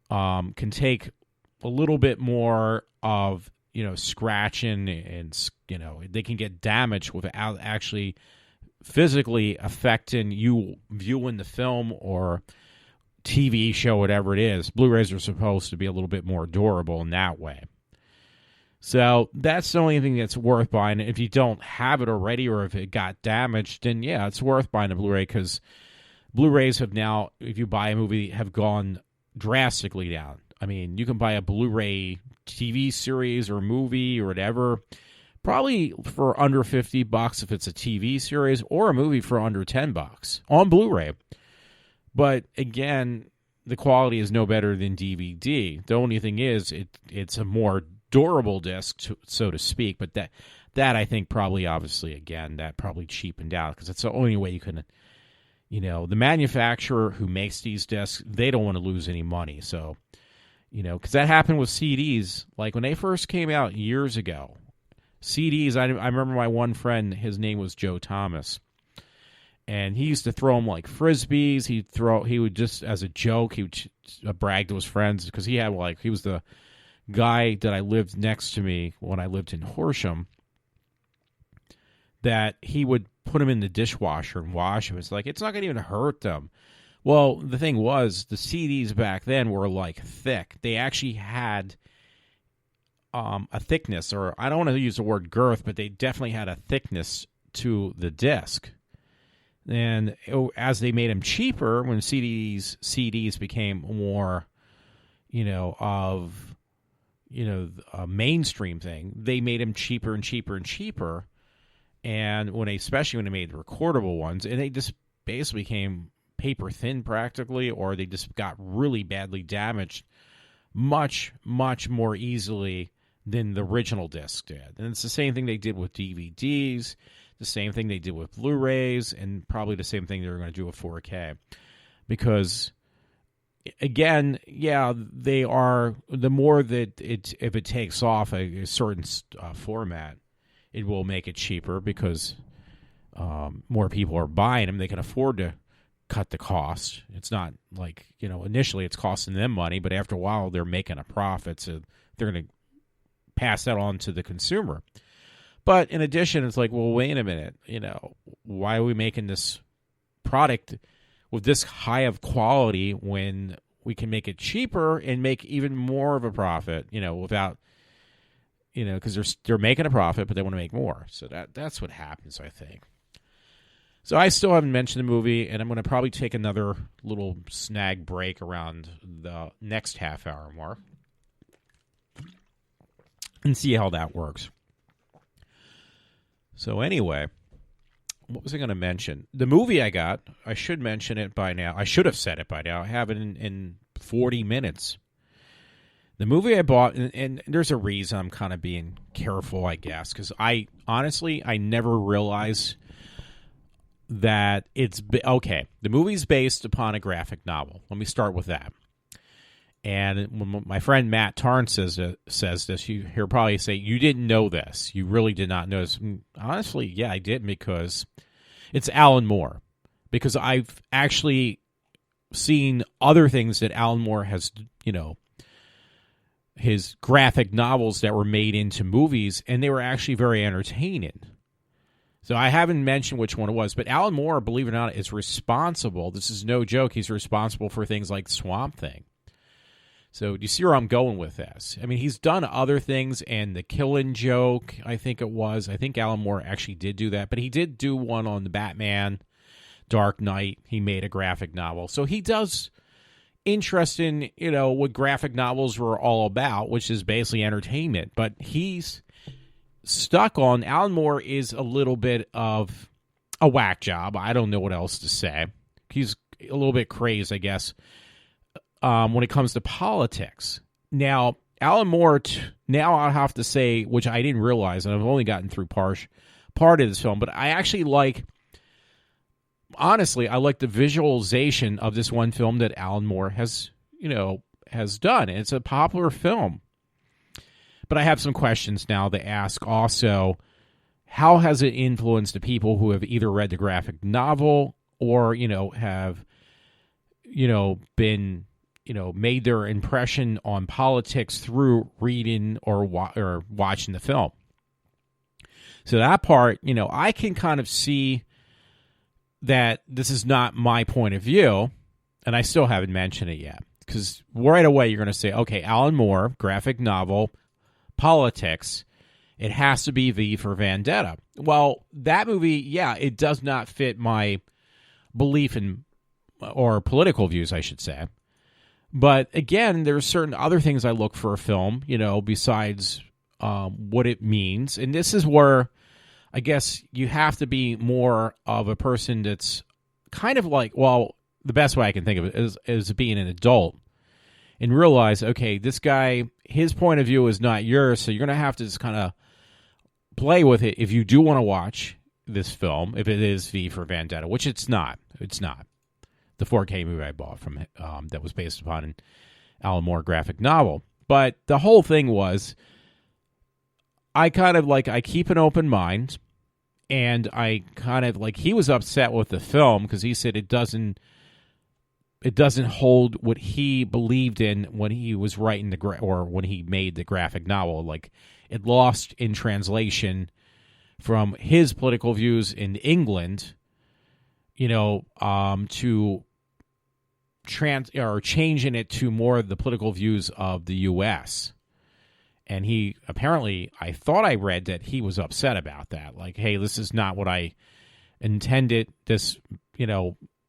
can take a little bit more of scratching, and they can get damaged without actually physically affecting you viewing the film or TV show, whatever it is. Blu-rays are supposed to be a little bit more durable in that way. So that's the only thing that's worth buying. If you don't have it already or if it got damaged, then yeah, it's worth buying a Blu-ray, because Blu-rays have now, if you buy a movie, have gone drastically down. You can buy a Blu-ray TV series or movie or whatever, probably for under $50 if it's a TV series, or a movie for under $10 on Blu-ray. But again, the quality is no better than DVD. The only thing is, it's a more durable disc, so to speak. But that I think probably, obviously, again, that probably cheapened out, because it's the only way you can. The manufacturer who makes these discs, they don't want to lose any money. So, because that happened with CDs. Like when they first came out years ago, CDs. I remember my one friend. His name was Joe Thomas. And he used to throw them like frisbees. He would just, as a joke, he would brag to his friends, because he was the guy that I lived next to me when I lived in Horsham, that he would put them in the dishwasher and wash them. It's like, it's not going to even hurt them. Well, the thing was, the CDs back then were like thick. They actually had a thickness, or I don't want to use the word girth, but they definitely had a thickness to the disc. And as they made them cheaper, when CDs became more, a mainstream thing, they made them cheaper and cheaper and cheaper. And especially when they made the recordable ones, and they just basically became paper thin practically, or they just got really badly damaged much, much more easily than the original disc did. And it's the same thing they did with DVDs. The same thing they did with Blu-rays, and probably the same thing they're going to do with 4K. Because, again, yeah, they are, the more that if it takes off a certain format, it will make it cheaper, because more people are buying them. They can afford to cut the cost. It's not like, initially it's costing them money, but after a while they're making a profit, so they're going to pass that on to the consumer. But in addition, it's like, well, wait a minute, why are we making this product with this high of quality when we can make it cheaper and make even more of a profit, without, because they're making a profit, but they want to make more. So that's what happens, I think. So I still haven't mentioned the movie, and I'm going to probably take another little snag break around the next half hour mark and see how that works. So anyway, what was I going to mention? The movie I got, I should mention it by now. I should have said it by now. I have it in 40 minutes. The movie I bought, and there's a reason I'm kind of being careful, I guess, because I never realized that okay. The movie's based upon a graphic novel. Let me start with that. And when my friend Matt Tarn says this, he'll probably say, "You didn't know this. You really did not know this." And honestly, yeah, I didn't, because it's Alan Moore. Because I've actually seen other things that Alan Moore has, his graphic novels that were made into movies, and they were actually very entertaining. So I haven't mentioned which one it was, but Alan Moore, believe it or not, is responsible. This is no joke. He's responsible for things like Swamp Thing. So do you see where I'm going with this? I mean, he's done other things, and The Killing Joke, I think it was. I think Alan Moore actually did do that, but he did do one on the Batman Dark Knight. He made a graphic novel. So he does interest in, what graphic novels were all about, which is basically entertainment. But he's stuck on, Alan Moore is a little bit of a whack job. I don't know what else to say. He's a little bit crazed, I guess, when it comes to politics. Now, Alan Moore, now I'll have to say, which I didn't realize, and I've only gotten through part of this film, but I actually honestly, I like the visualization of this one film that Alan Moore has done. And it's a popular film. But I have some questions now to ask also. How has it influenced the people who have either read the graphic novel or, have, been, made their impression on politics through reading or watching the film? So that part, I can kind of see that this is not my point of view, and I still haven't mentioned it yet. Because right away you're going to say, okay, Alan Moore, graphic novel, politics, it has to be V for Vendetta. Well, that movie, yeah, it does not fit my belief in, or political views, I should say. But again, there's certain other things I look for a film, besides what it means. And this is where I guess you have to be more of a person that's kind of like, well, the best way I can think of it is being an adult and realize, okay, this guy, his point of view is not yours, so you're going to have to just kind of play with it if you do want to watch this film, if it is V for Vendetta, which it's not. It's not. The 4K movie I bought from that was based upon an Alan Moore graphic novel. But the whole thing was, I kind of I keep an open mind. And I kind of he was upset with the film because he said it doesn't hold what he believed in when he was writing or when he made the graphic novel. It lost in translation from his political views in England, to changing it to more of the political views of the U.S. And he apparently, I thought I read that he was upset about that. Hey, this is not what I intended this,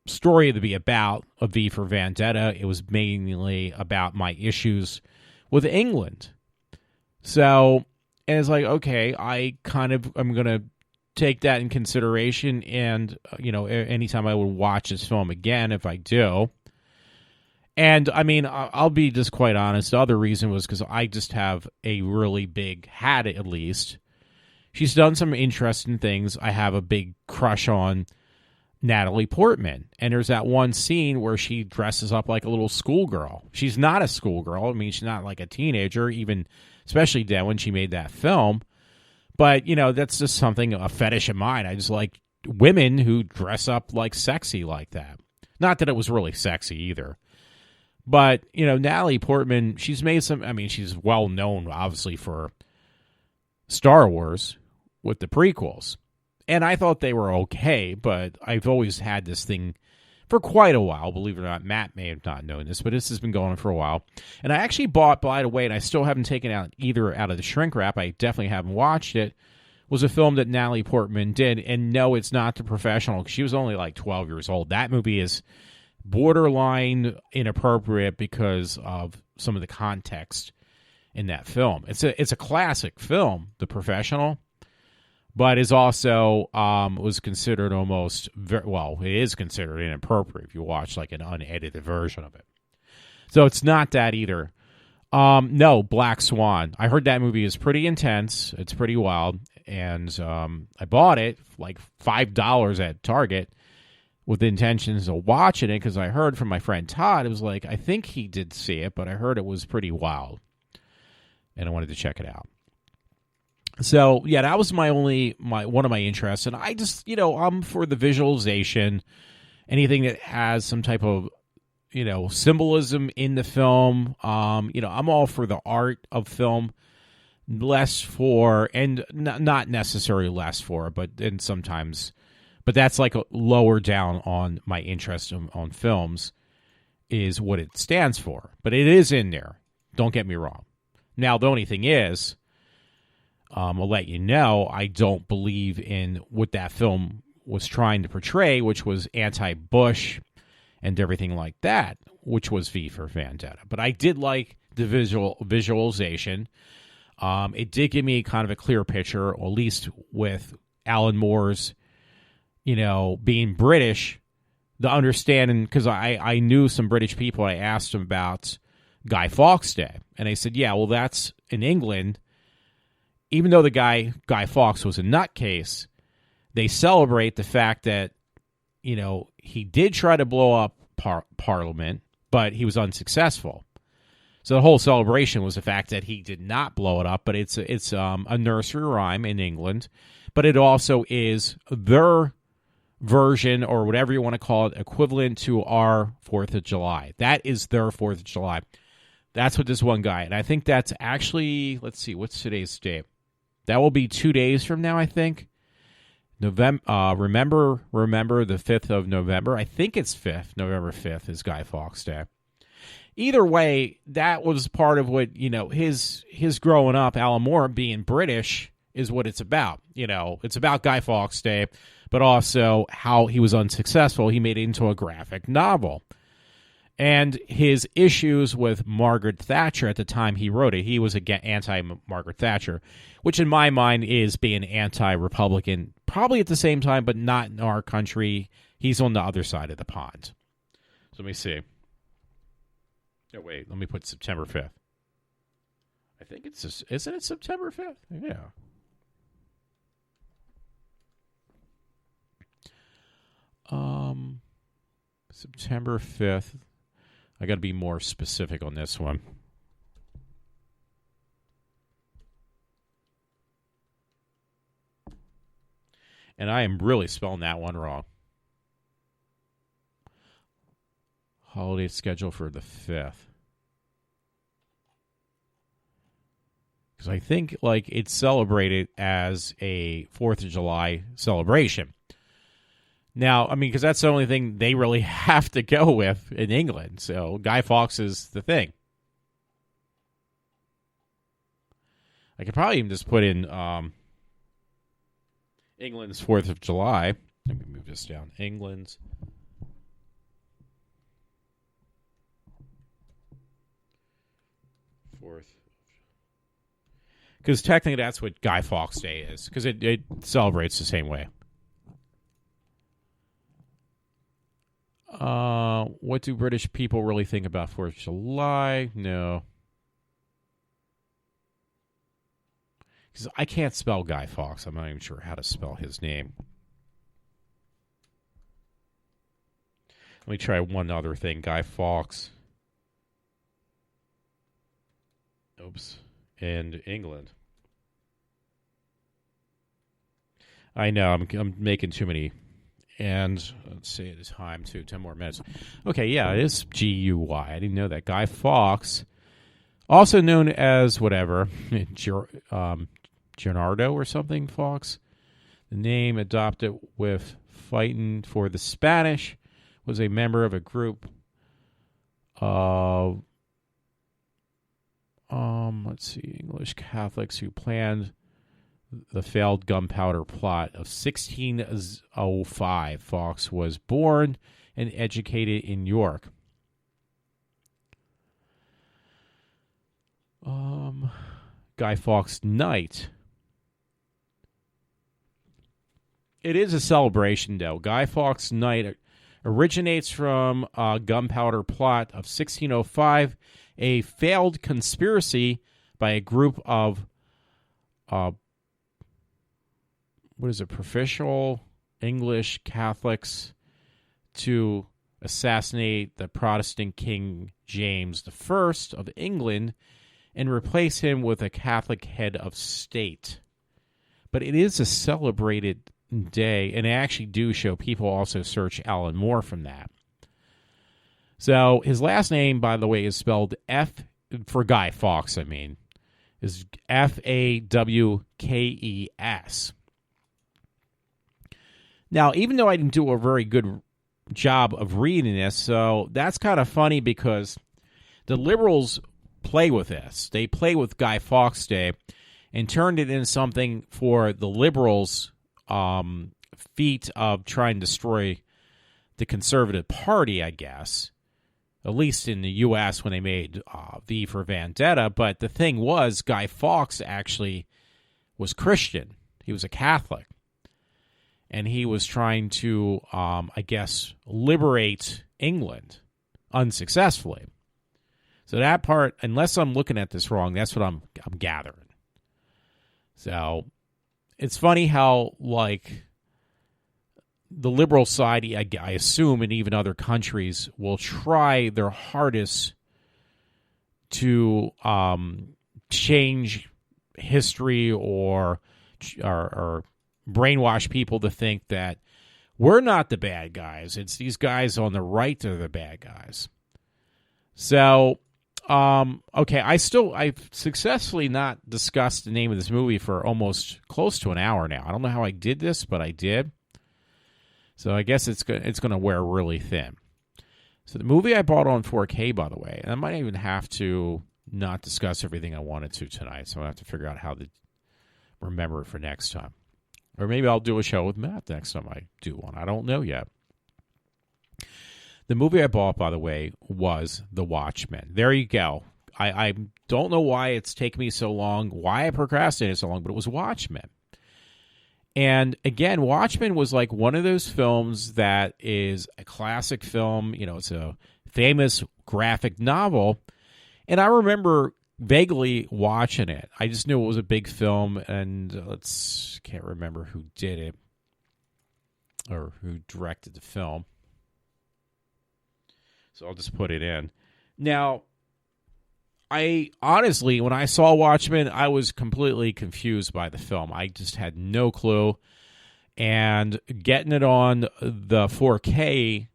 story to be about, a V for Vendetta. It was mainly about my issues with England. So, and it's okay, I'm going to take that in consideration. And, anytime I would watch this film again, if I do. And, I mean, I'll be just quite honest. The other reason was because I just have a really big, had at least. She's done some interesting things. I have a big crush on Natalie Portman. And there's that one scene where she dresses up like a little schoolgirl. She's not a schoolgirl. I mean, she's not like a teenager, even especially then when she made that film. But, that's just something, a fetish of mine. I just like women who dress up sexy like that. Not that it was really sexy either. But, Natalie Portman, she's made she's well known, obviously, for Star Wars with the prequels. And I thought they were okay, but I've always had this thing for quite a while. Believe it or not, Matt may have not known this, but this has been going on for a while. And I actually bought, by the way, and I still haven't taken either out of the shrink wrap, I definitely haven't watched it, was a film that Natalie Portman did. And no, it's not The Professional, because she was only 12 years old. That movie is borderline inappropriate because of some of the context in that film. It's a classic film, The Professional, but is also was considered almost it is considered inappropriate if you watch an unedited version of it. So it's not that either. No, Black Swan. I heard that movie is pretty intense. It's pretty wild. And I bought it like $5 at Target with the intentions of watching it because I heard from my friend Todd. It was like, I think he did see it, but I heard it was pretty wild. And I wanted to check it out. So, yeah, that was one of my interests. And I just, I'm for the visualization, anything that has some type of, symbolism in the film. I'm all for the art of film, less for, and not necessarily less for, but that's like a lower down on my interest on films is what it stands for. But it is in there. Don't get me wrong. Now, the only thing is, I'll let you know, I don't believe in what that film was trying to portray, which was anti-Bush and everything like that, which was V for Vendetta. But I did like the visualization. It did give me kind of a clear picture, or at least with Alan Moore's, being British, the understanding, because I knew some British people. I asked them about Guy Fawkes Day, and they said, yeah, well, that's in England. Even though the Guy Fawkes was a nutcase, they celebrate the fact that, he did try to blow up Parliament, but he was unsuccessful. So the whole celebration was the fact that he did not blow it up, but it's a nursery rhyme in England, but it also is their version, or whatever you want to call it, equivalent to our 4th of July. That is their 4th of July. That's what this one guy, and I think that's actually, let's see, what's today's date? That will be 2 days from now, I think. Remember the 5th of November? I think it's November 5th is Guy Fawkes Day. Either way, that was part of what, his growing up, Alan Moore being British is what it's about. It's about Guy Fawkes Day, but also how he was unsuccessful. He made it into a graphic novel. And his issues with Margaret Thatcher at the time he wrote it, he was anti-Margaret Thatcher, which in my mind is being anti-Republican, probably at the same time, but not in our country. He's on the other side of the pond. So let me see. Oh, wait, let me put September 5th. I think isn't it September 5th? Yeah. September 5th. I got to be more specific on this one. And I am really spelling that one wrong. Holiday schedule for the 5th. Because I think it's celebrated as a 4th of July celebration. Now, because that's the only thing they really have to go with in England. So Guy Fawkes is the thing. I could probably even just put in England's 4th of July. Let me move this down. England's 4th. Because technically that's what Guy Fawkes Day is. Because it celebrates the same way. What do British people really think about 4th of July? No. Because I can't spell Guy Fawkes. I'm not even sure how to spell his name. Let me try one other thing. Guy Fawkes. Oops. And England. I know. I'm making too many. And let's see, it is time to 10 more minutes. Okay, yeah, it is G-U-Y. I didn't know that. Guy Fawkes, also known as whatever, Gennaro or something, Fawkes. The name adopted with fighting for the Spanish, was a member of a group of, let's see, English Catholics who planned the failed gunpowder plot of 1605. Fawkes was born and educated in York. Guy Fawkes Night. It is a celebration, though. Guy Fawkes Night originates from a gunpowder plot of 1605 a failed conspiracy by a group of, provincial English Catholics to assassinate the Protestant King James I of England and replace him with a Catholic head of state. But it is a celebrated day, and I actually do show people also search Alan Moore from that. So his last name, by the way, is spelled for Guy Fawkes, is Fawkes. Now, even though I didn't do a very good job of reading this, so that's kind of funny because the liberals play with this. They play with Guy Fawkes Day and turned it into something for the liberals' feat of trying to destroy the Conservative Party, I guess, at least in the U.S. when they made V for Vendetta. But the thing was, Guy Fawkes actually was Christian. He was a Catholic. And he was trying to, liberate England unsuccessfully. So that part, unless I'm looking at this wrong, that's what I'm gathering. So it's funny how, the liberal side, I assume, and even other countries, will try their hardest to change history or brainwash people to think that we're not the bad guys. It's these guys on the right that are the bad guys. So, I've successfully not discussed the name of this movie for almost close to an hour now. I don't know how I did this, but I did. So I guess it's going to wear really thin. So the movie I bought on 4K, by the way, and I might even have to not discuss everything I wanted to tonight, so I have to figure out how to remember it for next time. Or maybe I'll do a show with Matt next time I do one. I don't know yet. The movie I bought, by the way, was The Watchmen. There you go. I don't know why it's taken me so long, why I procrastinated so long, but it was Watchmen. And again, Watchmen was like one of those films that is a classic film. It's a famous graphic novel. And I remember vaguely watching it. I just knew it was a big film, and can't remember who did it or who directed the film. So I'll just put it in. Now, I honestly, when I saw Watchmen, I was completely confused by the film. I just had no clue. And getting it on the 4K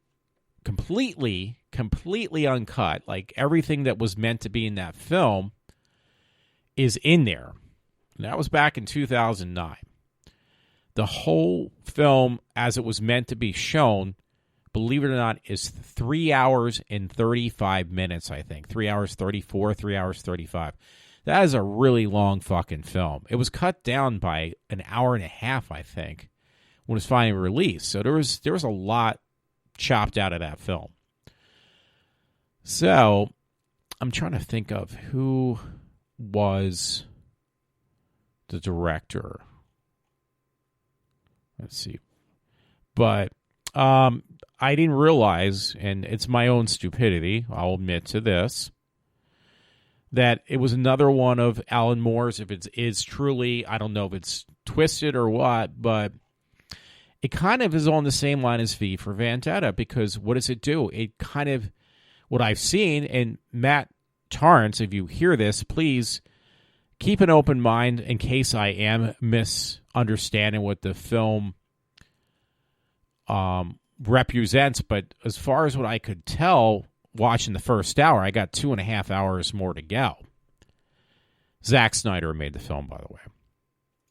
completely uncut, like everything that was meant to be in that film is in there. And that was back in 2009. The whole film, as it was meant to be shown, believe it or not, is 3 hours and 35 minutes, I think. 3 hours 34, 3 hours 35. That is a really long fucking film. It was cut down by an hour and a half, I think, when it was finally released. So there was a lot chopped out of that film. So I'm trying to think of who was the director. Let's see. But I didn't realize, and it's my own stupidity, I'll admit to this, that it was another one of Alan Moore's. If it is truly, I don't know if it's twisted or what, but it kind of is on the same line as V for Vendetta, because what does it do? It kind of, what I've seen, and Matt Torrance, if you hear this, please keep an open mind in case I am misunderstanding what the film represents, but as far as what I could tell watching the first hour, I got 2.5 hours more to go. Zack Snyder made the film, by the way.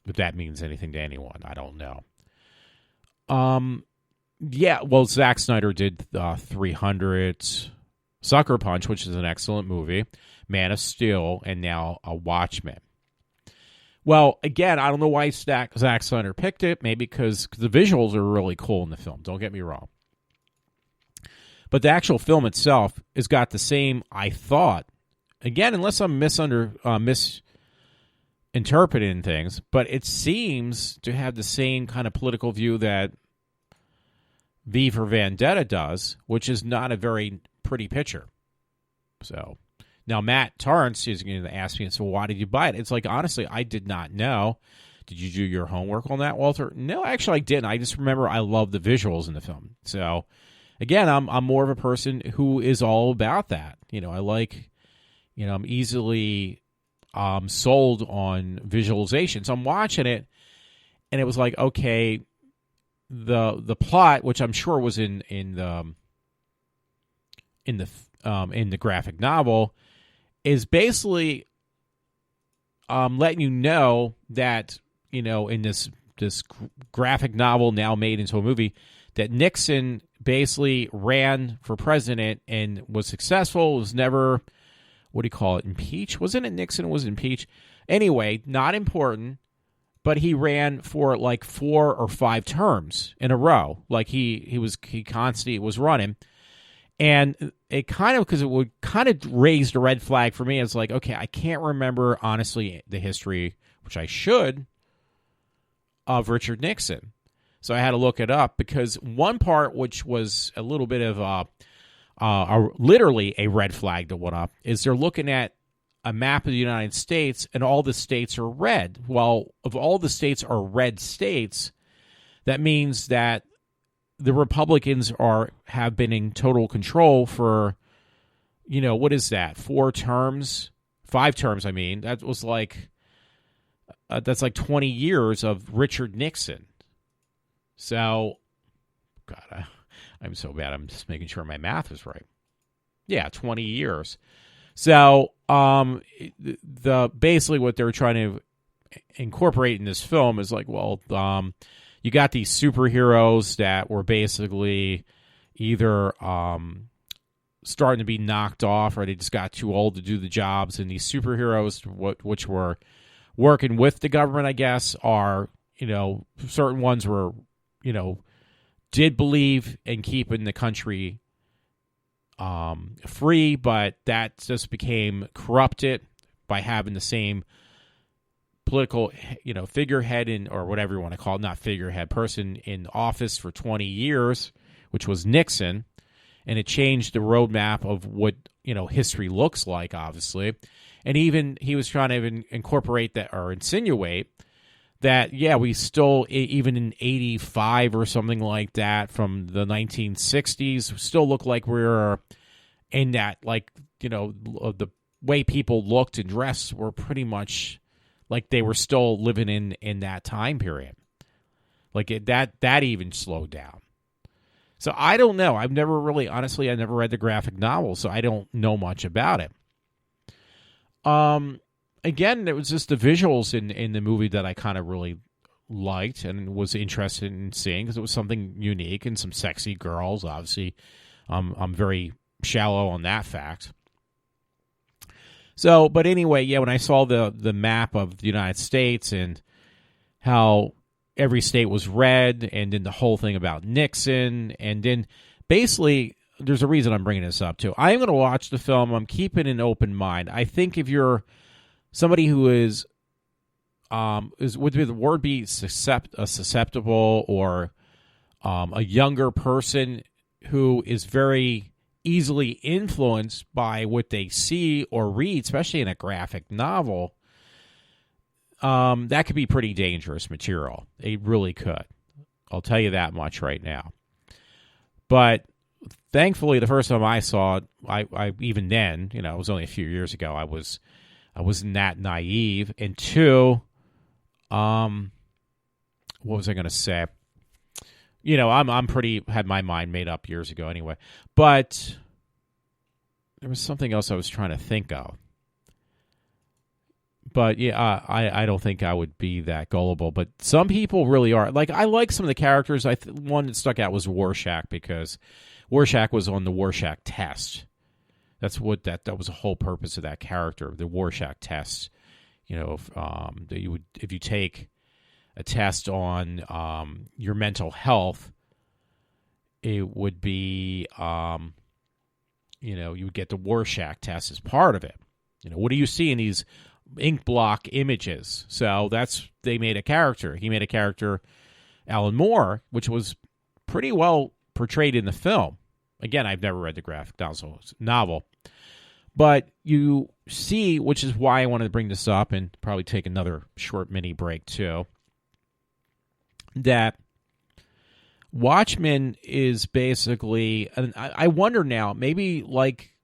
If that means anything to anyone, I don't know. Yeah, well, Zack Snyder did 300, Sucker Punch, which is an excellent movie, Man of Steel, and now Watchmen. Well, again, I don't know why Zack Snyder picked it. Maybe because the visuals are really cool in the film. Don't get me wrong. But the actual film itself has got the same, I thought, again, unless I'm misinterpreting things, but it seems to have the same kind of political view that V for Vendetta does, which is not a very pretty picture. So Now, Matt Torrance is going to ask me, so why did you buy it? It's like, honestly, I did not know. Did you do your homework on that, Walter? No, actually, I didn't. I just remember I love the visuals in the film. So, again, I'm more of a person who is all about that. I like, I'm easily sold on visualization. So I'm watching it, and it was like, okay, the plot, which I'm sure was in the graphic novel, is basically letting you know that, in this graphic novel now made into a movie, that Nixon basically ran for president and was successful, was never, what do you call it, impeached? Wasn't it Nixon was impeached? Anyway, not important, but he ran for like 4 or 5 terms in a row. Like he constantly was running. And it kind of, because it would kind of raise the red flag for me. It's like, okay, I can't remember, honestly, the history, which I should, of Richard Nixon. So I had to look it up, because one part, which was a little bit of literally a red flag to went up, is they're looking at a map of the United States, and all the states are red. Well, if all the states are red states, that means that the Republicans have been in total control for, what is that, 4 terms? 5 terms, I mean. That was like, that's like 20 years of Richard Nixon. So, God, I'm so bad. I'm just making sure my math is right. Yeah, 20 years. So, basically what they're trying to incorporate in this film is like, well, you got these superheroes that were basically either starting to be knocked off, or they just got too old to do the jobs. And these superheroes, which were working with the government, I guess, are, certain ones were, did believe in keeping the country free, but that just became corrupted by having the same political, figurehead or whatever you want to call it, not figurehead, person in office for 20 years, which was Nixon, and it changed the roadmap of what, history looks like, obviously. And even he was trying to incorporate that, or insinuate that, yeah, we still, even in 85 or something like that, from the 1960s, still look like we're in that, like, the way people looked and dressed were pretty much like they were still living in that time period. Like that even slowed down. So I don't know. I've never really, honestly, I never read the graphic novel, so I don't know much about it. Again, it was just the visuals in the movie that I kind of really liked and was interested in seeing, because it was something unique and some sexy girls. Obviously, I'm very shallow on that fact. So, but anyway, yeah, when I saw the map of the United States and how every state was red, and then the whole thing about Nixon, and then basically, there's a reason I'm bringing this up too. I am going to watch the film. I'm keeping an open mind. I think if you're somebody who would the word be susceptible, or a younger person who is very easily influenced by what they see or read, especially in a graphic novel, that could be pretty dangerous material. It really could. I'll tell you that much right now. But thankfully, the first time I saw it, I even then, it was only a few years ago, I wasn't that naive. And 2, what was I going to say? I'm pretty, had my mind made up years ago anyway. But there was something else I was trying to think of. But yeah, I don't think I would be that gullible. But some people really are. Like, I like some of the characters. One that stuck out was Rorschach, because Rorschach was on the Rorschach test. That's what that was the whole purpose of that character, the Rorschach test. That you would, if you take a test on your mental health, it would be, you would get the Rorschach test as part of it. What do you see in these ink block images? So they made a character. He made a character, Alan Moore, which was pretty well portrayed in the film. Again, I've never read the graphic novel. But you see, which is why I wanted to bring this up and probably take another short mini break too, that Watchmen is basically, and I wonder now, maybe like,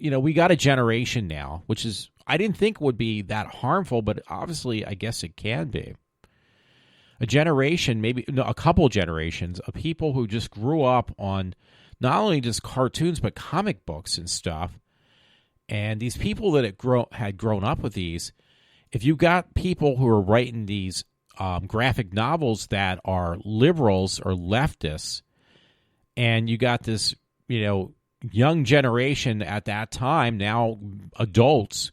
we got a generation now, which is, I didn't think would be that harmful, but obviously I guess it can be. A generation, maybe a couple generations of people who just grew up on not only just cartoons, but comic books and stuff. And these people that had grown up with these, if you got people who are writing these graphic novels that are liberals or leftists, and you got this, young generation at that time, now adults,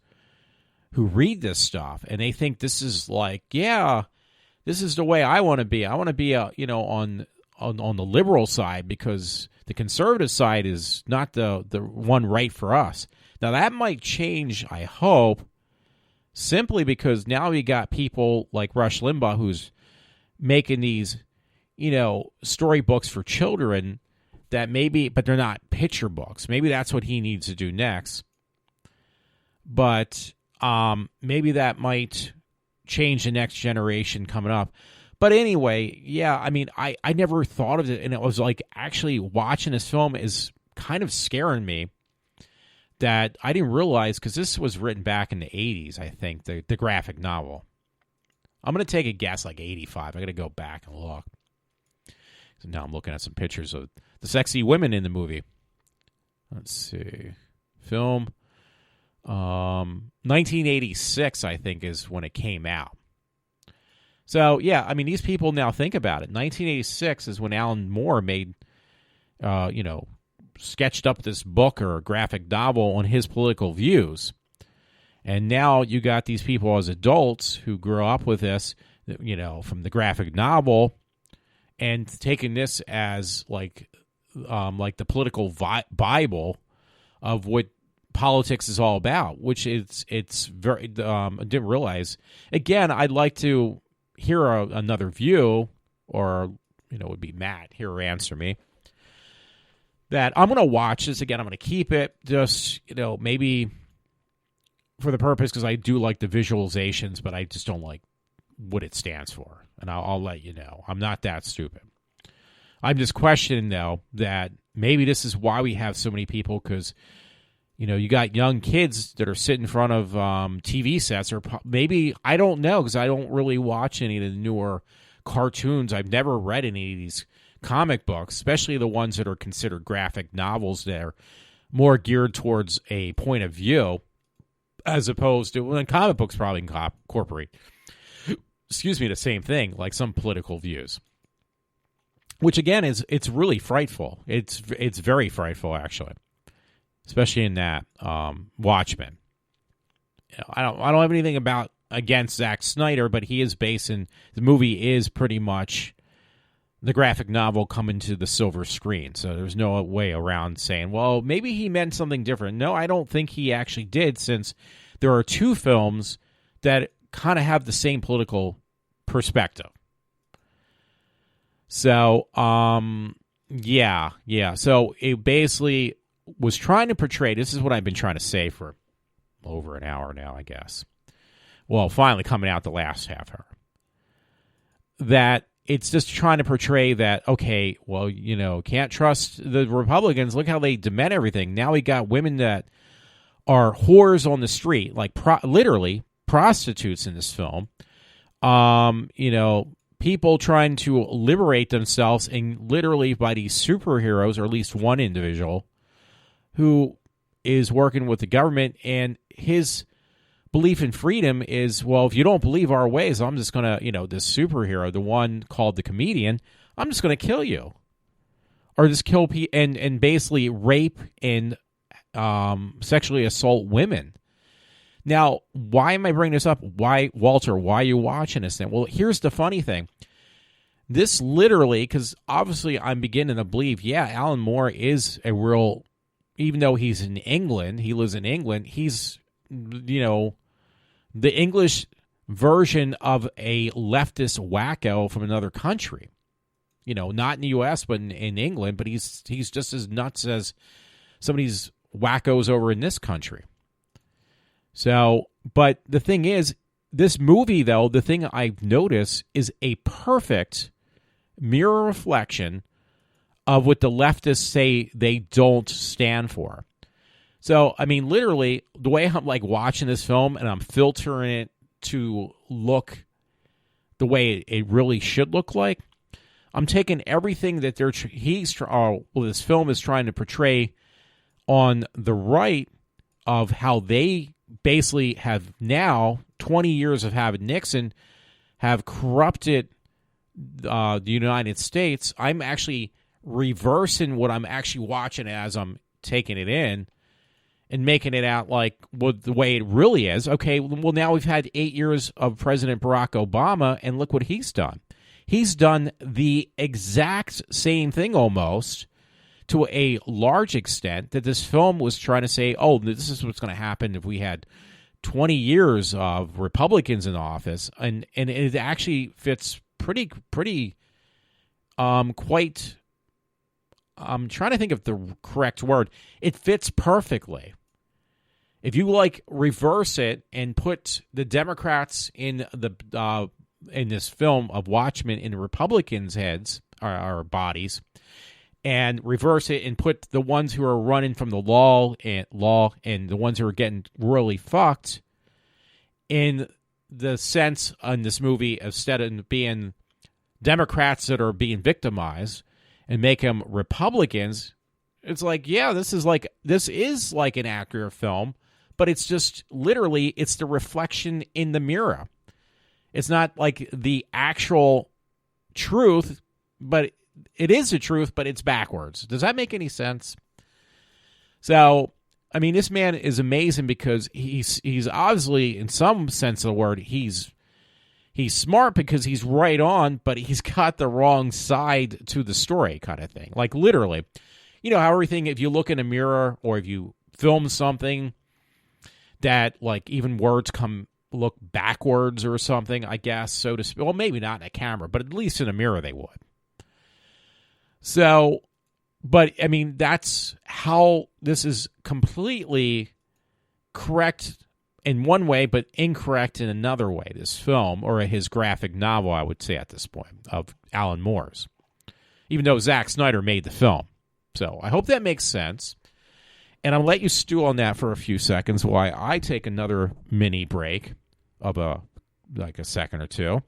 who read this stuff, and they think this is like, yeah, this is the way I want to be. I want to be, on the liberal side because the conservative side is not the one right for us. Now, that might change, I hope, simply because now we got people like Rush Limbaugh who's making these, storybooks for children that maybe, but they're not picture books. Maybe that's what he needs to do next. But maybe that might change the next generation coming up. But anyway, yeah, I mean, I never thought of it, and it was like actually watching this film is kind of scaring me. That I didn't realize, because this was written back in the 80s, I think, the graphic novel. I'm going to take a guess, like 85. I'm going to go back and look. So now I'm looking at some pictures of the sexy women in the movie. Let's see. Film. 1986, I think, is when it came out. So, yeah, I mean, these people now think about it. 1986 is when Alan Moore made, sketched up this book or graphic novel on his political views. And now you got these people as adults who grew up with this, from the graphic novel, and taking this as like the political Bible of what politics is all about, which it's very, I didn't realize. Again, I'd like to hear another view, or, it would be Matt here or answer me. That I'm going to watch this again. I'm going to keep it just, maybe for the purpose, because I do like the visualizations, but I just don't like what it stands for. And I'll let you know. I'm not that stupid. I'm just questioning, though, that maybe this is why we have so many people, because, you got young kids that are sitting in front of TV sets, or maybe, I don't know, because I don't really watch any of the newer cartoons. I've never read any of these comic books, especially the ones that are considered graphic novels that are more geared towards a point of view, as opposed to, when comic books probably incorporate, the same thing, like some political views. Which again it's really frightful. It's very frightful, actually, especially in that Watchmen. I don't have anything against Zack Snyder, but he is basing the movie is pretty much the graphic novel coming to the silver screen. So there's no way around saying, well, maybe he meant something different. No, I don't think he actually did, since there are two films that kind of have the same political perspective. So, yeah. So it basically was trying to portray, this is what I've been trying to say for over an hour now, I guess. Well, finally coming out the last half hour. That it's just trying to portray that, okay, well, can't trust the Republicans. Look how they dement everything. Now we got women that are whores on the street, like literally prostitutes in this film. People trying to liberate themselves, and literally by these superheroes, or at least one individual who is working with the government, and his belief in freedom is, well, if you don't believe our ways, I'm just going to, this superhero, the one called the Comedian, I'm just going to kill you. Or just kill people and basically rape and sexually assault women. Now, why am I bringing this up? Why, Walter, why are you watching this then? Well, here's the funny thing. This literally, because obviously I'm beginning to believe, yeah, Alan Moore is a real, even though he's in England, he lives in England, he's, the English version of a leftist wacko from another country. Not in the U.S., but in England, but he's just as nuts as some of these wackos over in this country. So, but the thing is, this movie, though, the thing I've noticed is a perfect mirror reflection of what the leftists say they don't stand for. So, I mean, literally, the way I'm like watching this film and I'm filtering it to look the way it really should look like, I'm taking everything that this film is trying to portray on the right of how they basically have now 20 years of having Nixon have corrupted the United States. I'm actually reversing what I'm actually watching as I'm taking it in and making it out like the way it really is. Okay, well, now we've had 8 years of President Barack Obama, and look what he's done. He's done the exact same thing almost to a large extent that this film was trying to say, oh, this is what's going to happen if we had 20 years of Republicans in office. And it actually fits pretty quite, I'm trying to think of the correct word. It fits perfectly. If you like reverse it and put the Democrats in this film of Watchmen in the Republicans' heads or bodies, and reverse it and put the ones who are running from the law and the ones who are getting really fucked in the sense in this movie, instead of being Democrats that are being victimized, and make them Republicans, it's like, yeah, this is like an accurate film, but it's just literally, it's the reflection in the mirror. It's not like the actual truth, but it is the truth, but it's backwards. Does that make any sense? So, I mean, this man is amazing because he's obviously, in some sense of the word, he's smart because he's right on, but he's got the wrong side to the story kind of thing. Like literally, you know how everything, if you look in a mirror or if you film something that like even words look backwards or something, I guess, so to speak. Well, maybe not in a camera, but at least in a mirror they would. So, but I mean, that's how this is completely correct in one way, but incorrect in another way, this film, or his graphic novel, I would say at this point, of Alan Moore's, even though Zack Snyder made the film. So I hope that makes sense. And I'll let you stew on that for a few seconds while I take another mini break of a second or two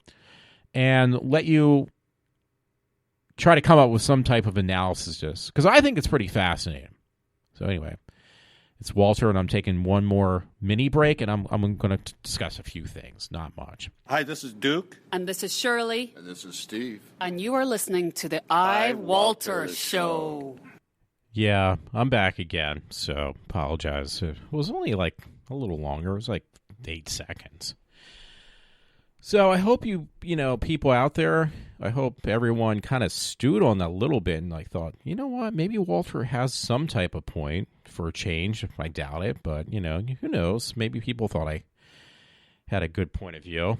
and let you try to come up with some type of analysis, just because I think it's pretty fascinating. So anyway, it's Walter, and I'm taking one more mini break, and I'm going to discuss a few things, not much. Hi, this is Duke. And this is Shirley. And this is Steve. And you are listening to the iWalter Show. Yeah, I'm back again, so apologize. It was only like a little longer. It was like 8 seconds. So I hope people out there, I hope everyone kind of stewed on that a little bit and like thought, you know what, maybe Walter has some type of point for a change. I doubt it, but, who knows? Maybe people thought I had a good point of view.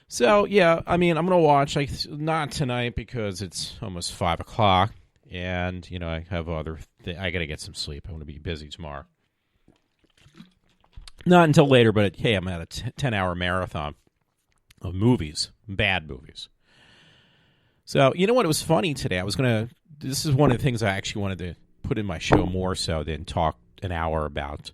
So, yeah, I mean, I'm going to watch, not tonight because it's almost 5 o'clock. And, I have I got to get some sleep. I want to be busy tomorrow. Not until later, but hey, I'm at a 10-hour marathon of movies, bad movies. So, you know what? It was funny today. This is one of the things I actually wanted to put in my show more so than talk an hour about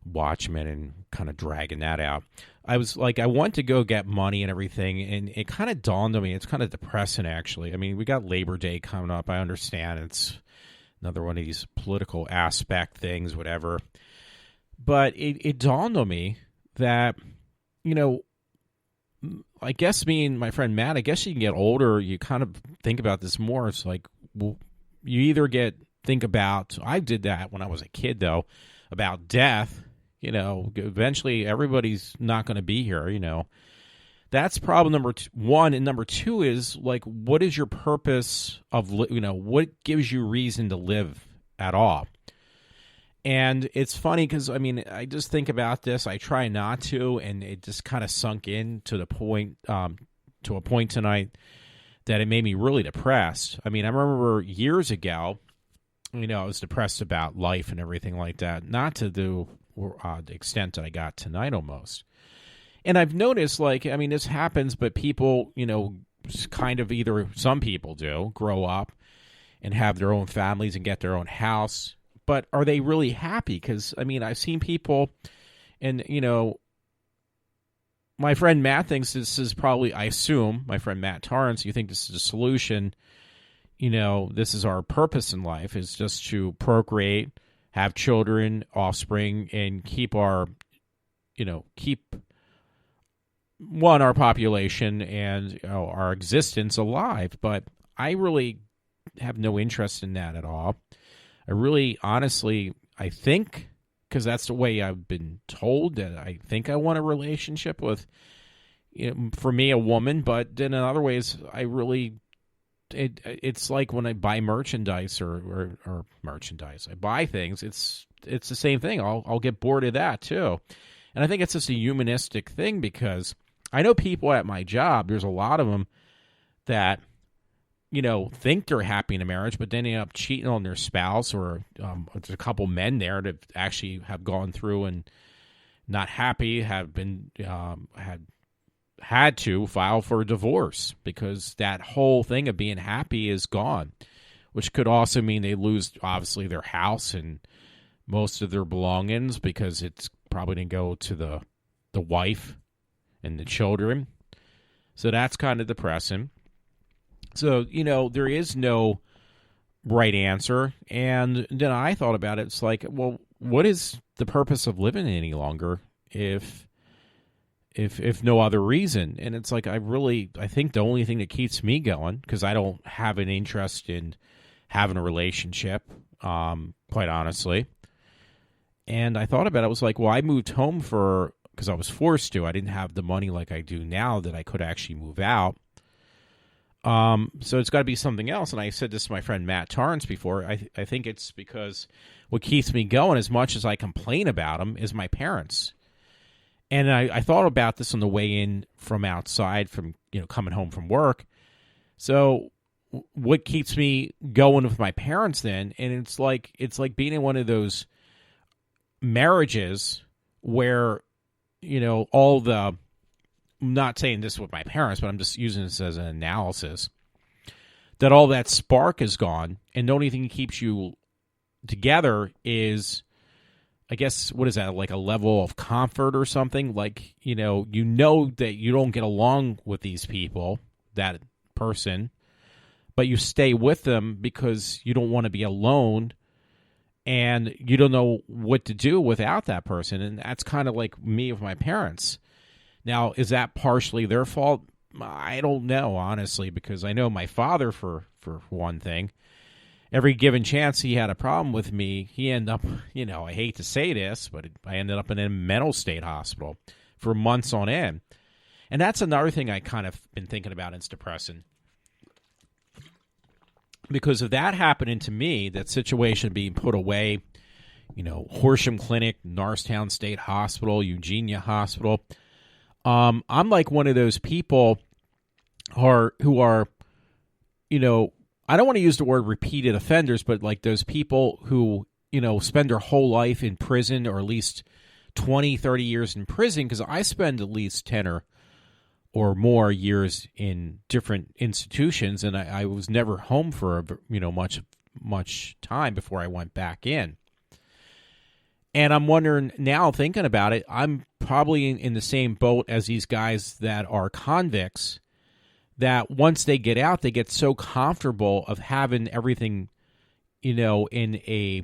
Watchmen and kind of dragging that out. I was like, I want to go get money and everything, and it kind of dawned on me. It's kind of depressing, actually. I mean, we got Labor Day coming up. I understand it's another one of these political aspect things, whatever. But it dawned on me that, I guess me and my friend Matt, I guess you can get older, you kind of think about this more. It's like, well, you either think about, I did that when I was a kid, though, about death. Eventually everybody's not going to be here, That's problem number one. And number two is, like, what is your purpose of, what gives you reason to live at all? And it's funny because, I mean, I just think about this. I try not to, and it just kind of sunk in to a point tonight that it made me really depressed. I mean, I remember years ago, I was depressed about life and everything like that. Not to the extent that I got tonight almost. And I've noticed, this happens, but people, kind of either some people do grow up and have their own families and get their own house. But are they really happy? Because, I've seen people, and, my friend Matt thinks this is probably, I assume, my friend Matt Torrance, you think this is a solution. This is our purpose in life, is just to procreate, have children, offspring, and keep our population and our existence alive. But I really have no interest in that at all. I really, honestly, I think, because that's the way I've been told, that I think I want a relationship with, for me, a woman. But then in other ways, I really, it's like when I buy merchandise or merchandise, I buy things. It's the same thing. I'll get bored of that too, and I think it's just a humanistic thing, because I know people at my job. There's a lot of them that think they're happy in a marriage, but then they end up cheating on their spouse, or there's a couple men there that actually have gone through and not happy, have been had to file for a divorce because that whole thing of being happy is gone, which could also mean they lose, obviously, their house and most of their belongings, because it's probably going to go to the wife and the children. So that's kind of depressing. So, there is no right answer. And then I thought about it. It's like, well, what is the purpose of living any longer if no other reason? And it's like, I think the only thing that keeps me going, because I don't have an interest in having a relationship, quite honestly. And I thought about it. I was like, well, I moved home because I was forced to. I didn't have the money like I do now that I could actually move out. So it's got to be something else. And I said this to my friend Matt Torrance before. I think it's because what keeps me going, as much as I complain about them, is my parents. And I thought about this on the way in from outside, from coming home from work. So what keeps me going with my parents then? And it's like being in one of those marriages where all the, I'm not saying this with my parents, but I'm just using this as an analysis, that all that spark is gone, and the only thing that keeps you together is, I guess, what is that, like a level of comfort or something? Like, that you don't get along with these people, that person, but you stay with them because you don't want to be alone, and you don't know what to do without that person. And that's kind of like me with my parents. Now, is that partially their fault? I don't know, honestly, because I know my father, for one thing, every given chance he had a problem with me, he ended up, I hate to say this, but I ended up in a mental state hospital for months on end. And that's another thing I kind of been thinking about. It's depressing. Because if that happening to me, that situation being put away, Horsham Clinic, Norristown State Hospital, Eugenia Hospital, I'm like one of those people who are, I don't want to use the word repeated offenders, but like those people who, spend their whole life in prison, or at least 20, 30 years in prison, because I spend at least 10 or more years in different institutions, and I was never home for, much time before I went back in. And I'm wondering now, thinking about it, I'm probably in the same boat as these guys that are convicts, that once they get out, they get so comfortable of having everything, in a,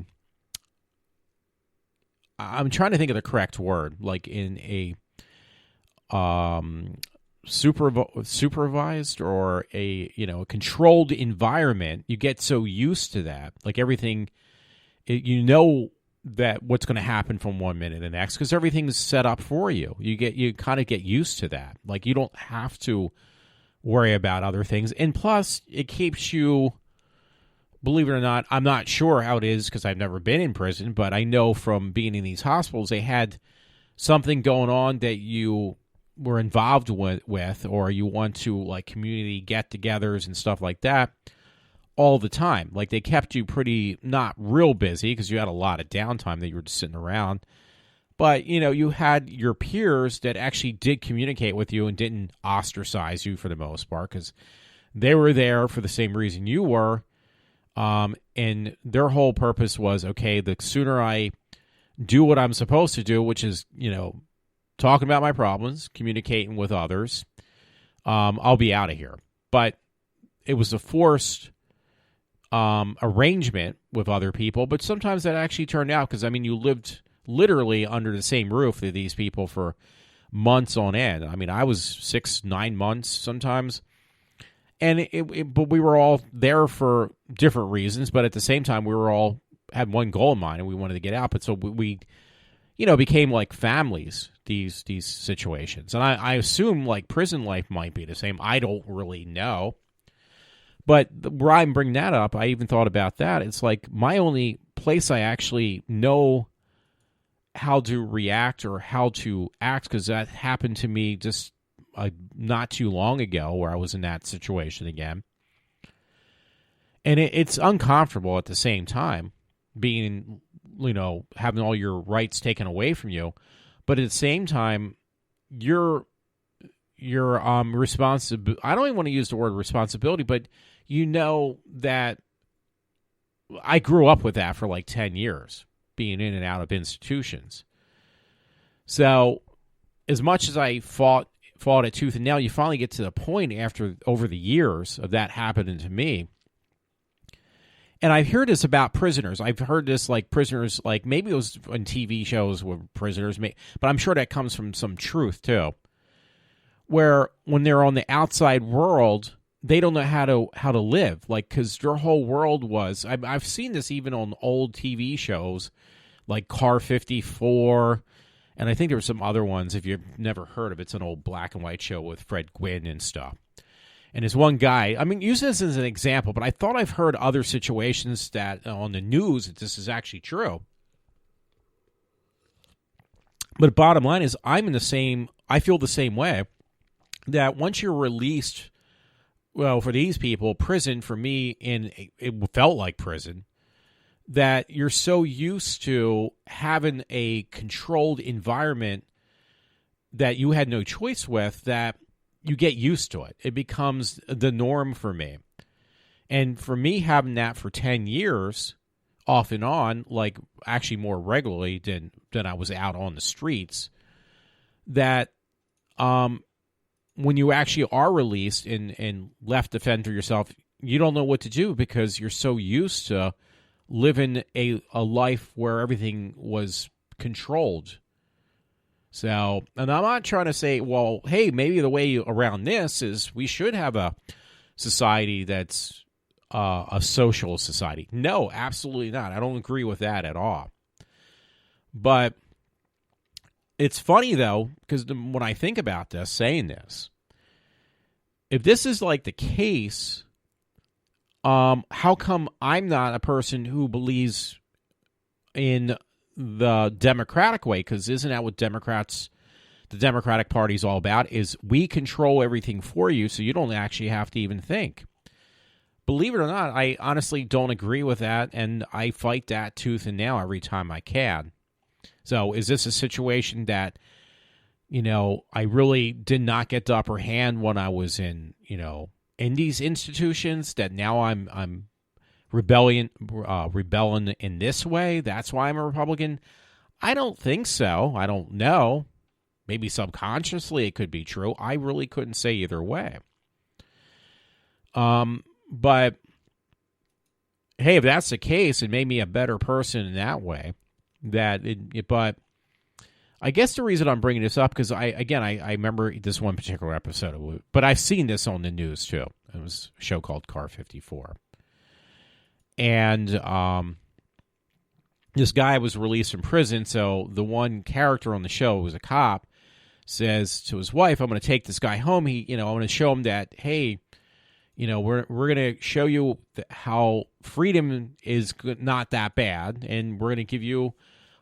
I'm trying to think of the correct word, like in a supervised or a controlled environment. You get so used to that, like everything, that what's going to happen from one minute to the next, because everything's set up for you. You kind of get used to that. Like, you don't have to worry about other things. And plus, it keeps you, believe it or not, I'm not sure how it is because I've never been in prison, but I know from being in these hospitals, they had something going on that you were involved with, or you want to, like, community get-togethers and stuff like that. all the time. Like, they kept you pretty, not real busy because you had a lot of downtime that you were just sitting around. But, you had your peers that actually did communicate with you and didn't ostracize you for the most part because they were there for the same reason you were. And their whole purpose was, okay, the sooner I do what I'm supposed to do, which is, talking about my problems, communicating with others, I'll be out of here. But it was a forced arrangement with other people, but sometimes that actually turned out because, you lived literally under the same roof with these people for months on end. I was 6-9 months sometimes, and but we were all there for different reasons, but at the same time, we were all had one goal in mind, and we wanted to get out. But so we became like families, these situations. And I assume like prison life might be the same. I don't really know. But where I'm bringing that up, I even thought about that. It's like my only place I actually know how to react or how to act, because that happened to me just not too long ago where I was in that situation again. And it's uncomfortable at the same time, being, having all your rights taken away from you. But at the same time, your responsibility, I don't even want to use the word responsibility, but that I grew up with that for like 10 years, being in and out of institutions. So as much as I fought it tooth and nail, you finally get to the point over the years of that happening to me. And I've heard this about prisoners. I've heard this like prisoners, like maybe it was on TV shows with prisoners, but I'm sure that comes from some truth too. Where when they're on the outside world, they don't know how to live, like, because their whole world was. I've seen this even on old TV shows, like Car 54, and I think there were some other ones. If you've never heard of it, it's an old black and white show with Fred Gwynn and stuff. And there's one guy. Use this as an example, but I thought I've heard other situations that on the news that this is actually true. But bottom line is, I feel the same way. That once you're released, well, for these people, prison for me, it felt like prison, that you're so used to having a controlled environment that you had no choice with that you get used to it. It becomes the norm for me. And for me, having that for 10 years, off and on, like actually more regularly than I was out on the streets, that when you actually are released and left to fend for yourself, you don't know what to do because you're so used to living a life where everything was controlled. So, and I'm not trying to say, well, hey, maybe the way around this is we should have a society that's a social society. No, absolutely not. I don't agree with that at all. But it's funny, though, because when I think about this, saying this, if this is like the case, how come I'm not a person who believes in the democratic way? Because isn't that what the Democratic Party is all about, is we control everything for you so you don't actually have to even think. Believe it or not, I honestly don't agree with that, and I fight that tooth and nail every time I can. So is this a situation that, I really did not get the upper hand when I was in these institutions, that now I'm rebelling in this way? That's why I'm a Republican? I don't think so. I don't know. Maybe subconsciously it could be true. I really couldn't say either way. But hey, if that's the case, it made me a better person in that way. But I guess the reason I'm bringing this up, because I remember this one particular episode, but I've seen this on the news too. It was a show called Car 54. And this guy was released from prison, so the one character on the show, who was a cop, says to his wife, I'm going to take this guy home. I'm going to show him that, hey, we're going to show you how freedom is not that bad, and we're going to give you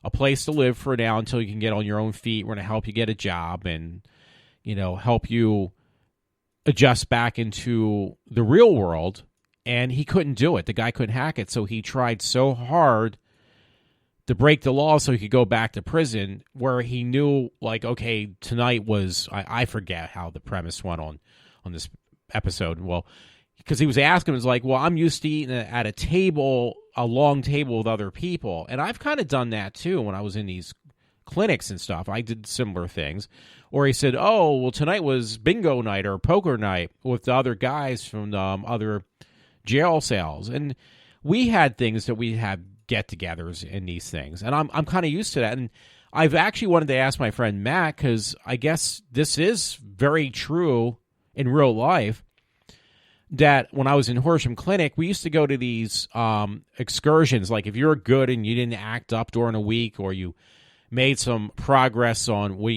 a place to live for now until you can get on your own feet. We're going to help you get a job and, help you adjust back into the real world and he couldn't do it. The guy couldn't hack it, so he tried so hard to break the law so he could go back to prison, where he knew, like, okay, tonight was, I forget how the premise went on this episode. Well, because he was asking, it was like, well, I'm used to eating at a table, a long table with other people. And I've kind of done that too when I was in these clinics and stuff. I did similar things. Or he said, oh, well, tonight was bingo night or poker night with the other guys from other jail cells. And we had things that we had get-togethers in these things. And I'm kind of used to that. And I've actually wanted to ask my friend Matt, because I guess this is very true in real life, that when I was in Horsham Clinic, we used to go to these excursions. Like if you're good and you didn't act up during a week, or you made some progress on what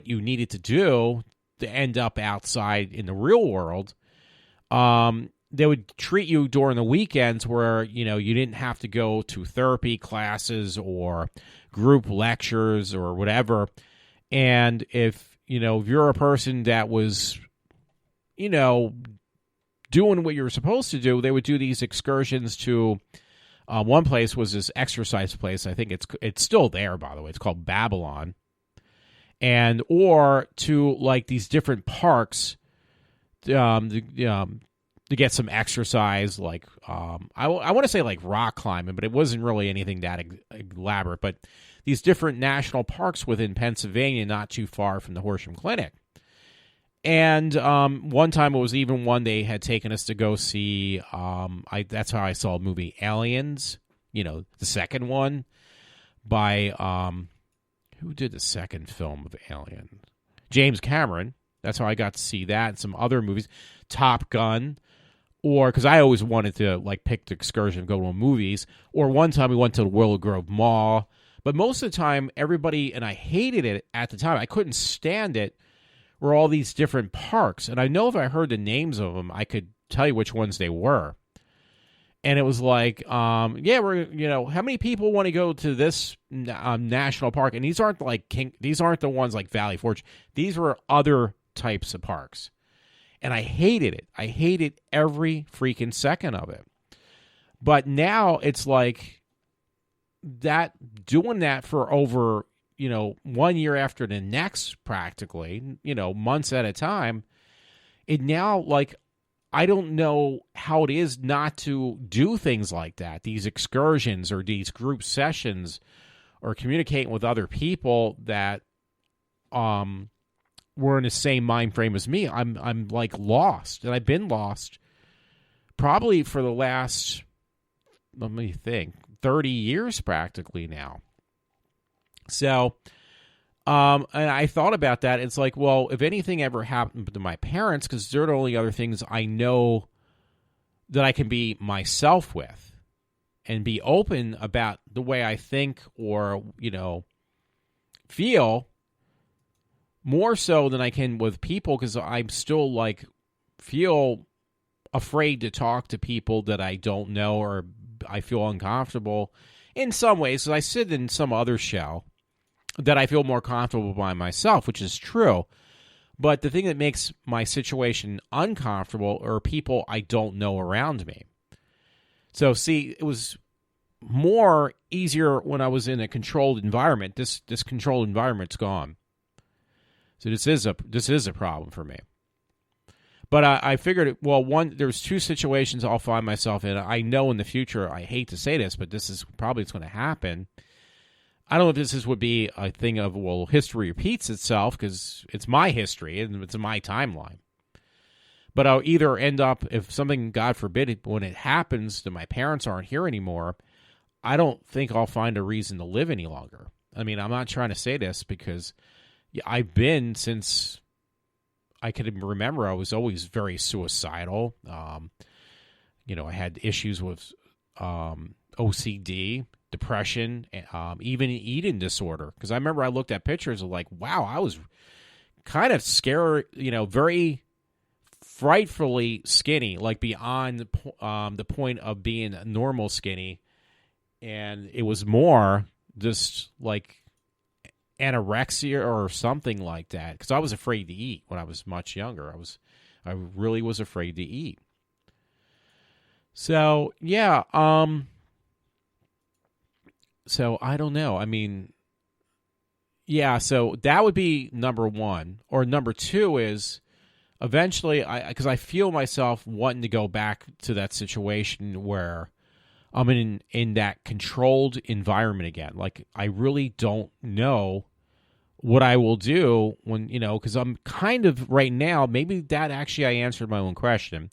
you needed to do to end up outside in the real world, they would treat you during the weekends where, you didn't have to go to therapy classes or group lectures or whatever. And if you're a person that was, doing what you were supposed to do, they would do these excursions to one place was this exercise place. I think it's still there, by the way. It's called Babylon. Or to like these different parks to get some exercise, like I want to say like rock climbing, but it wasn't really anything that elaborate. But these different national parks within Pennsylvania, not too far from the Horsham Clinic. And one time it was even one they had taken us to go see. That's how I saw the movie Aliens, the second one by who did the second film of Alien? James Cameron. That's how I got to see that and some other movies. Top Gun. Or, because I always wanted to, like, pick the excursion and go to movies. Or one time we went to the Willow Grove Mall. But most of the time, everybody, and I hated it at the time, I couldn't stand it, were all these different parks. And I know if I heard the names of them, I could tell you which ones they were. And it was like, how many people want to go to this national park? And these aren't the ones like Valley Forge. These were other types of parks. And I hated it. I hated every freaking second of it. But now it's like doing that for over, 1 year after the next, practically, months at a time. It now, like, I don't know how it is not to do things like that, these excursions or these group sessions or communicating with other people that were in the same mind frame as me. I'm like lost, and I've been lost probably for the last, let me think, 30 years practically now. So, and I thought about that. It's like, well, if anything ever happened to my parents, because they're the only other things I know that I can be myself with and be open about the way I think or, feel, more so than I can with people, because I'm still like feel afraid to talk to people that I don't know, or I feel uncomfortable in some ways. I sit in some other show that I feel more comfortable by myself, which is true. But the thing that makes my situation uncomfortable are people I don't know around me. So see, it was more easier when I was in a controlled environment. This controlled environment's gone. So this is a problem for me. But I figured, well, there's two situations I'll find myself in. I know in the future, I hate to say this, but this is probably what's going to happen. I don't know if would be a thing of, well, history repeats itself, because it's my history and it's my timeline. But I'll either end up, if something, God forbid, when it happens that my parents aren't here anymore, I don't think I'll find a reason to live any longer. I mean, I'm not trying to say this because I've been, since I can remember, I was always very suicidal. I had issues with OCD, depression, even eating disorder. Because I remember I looked at pictures of like, wow, I was kind of scared, very frightfully skinny, like beyond the point of being normal skinny. And it was more just like anorexia or something like that, because I was afraid to eat when I was much younger. I really was afraid to eat. So, yeah, so I don't know. I mean, yeah, so that would be number one. Or number two is eventually, because I feel myself wanting to go back to that situation where I'm in that controlled environment again. Like, I really don't know what I will do when, because I'm kind of right now, maybe that actually I answered my own question.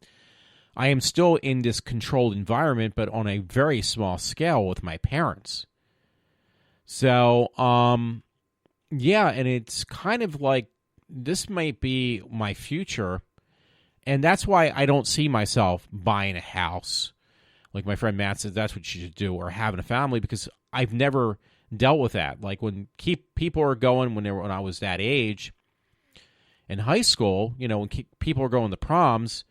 I am still in this controlled environment, but on a very small scale with my parents. So, yeah, and it's kind of like this might be my future, and that's why I don't see myself buying a house. Like my friend Matt says, that's what you should do, or having a family, because I've never dealt with that. Like when people are going when I was that age in high school, when people were going to proms,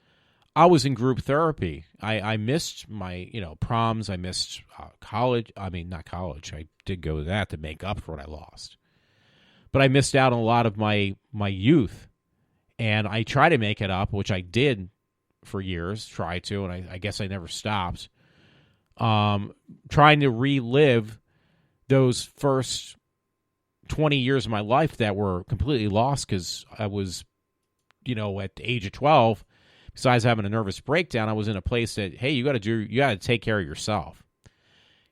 I was in group therapy. I missed my proms. I missed college. I mean, not college. I did go to that to make up for what I lost. But I missed out on a lot of my youth, and I tried to make it up, which I did for years, and I guess I never stopped. Trying to relive those first 20 years of my life that were completely lost because I was, at the age of 12, besides having a nervous breakdown, I was in a place that, hey, you got to take care of yourself.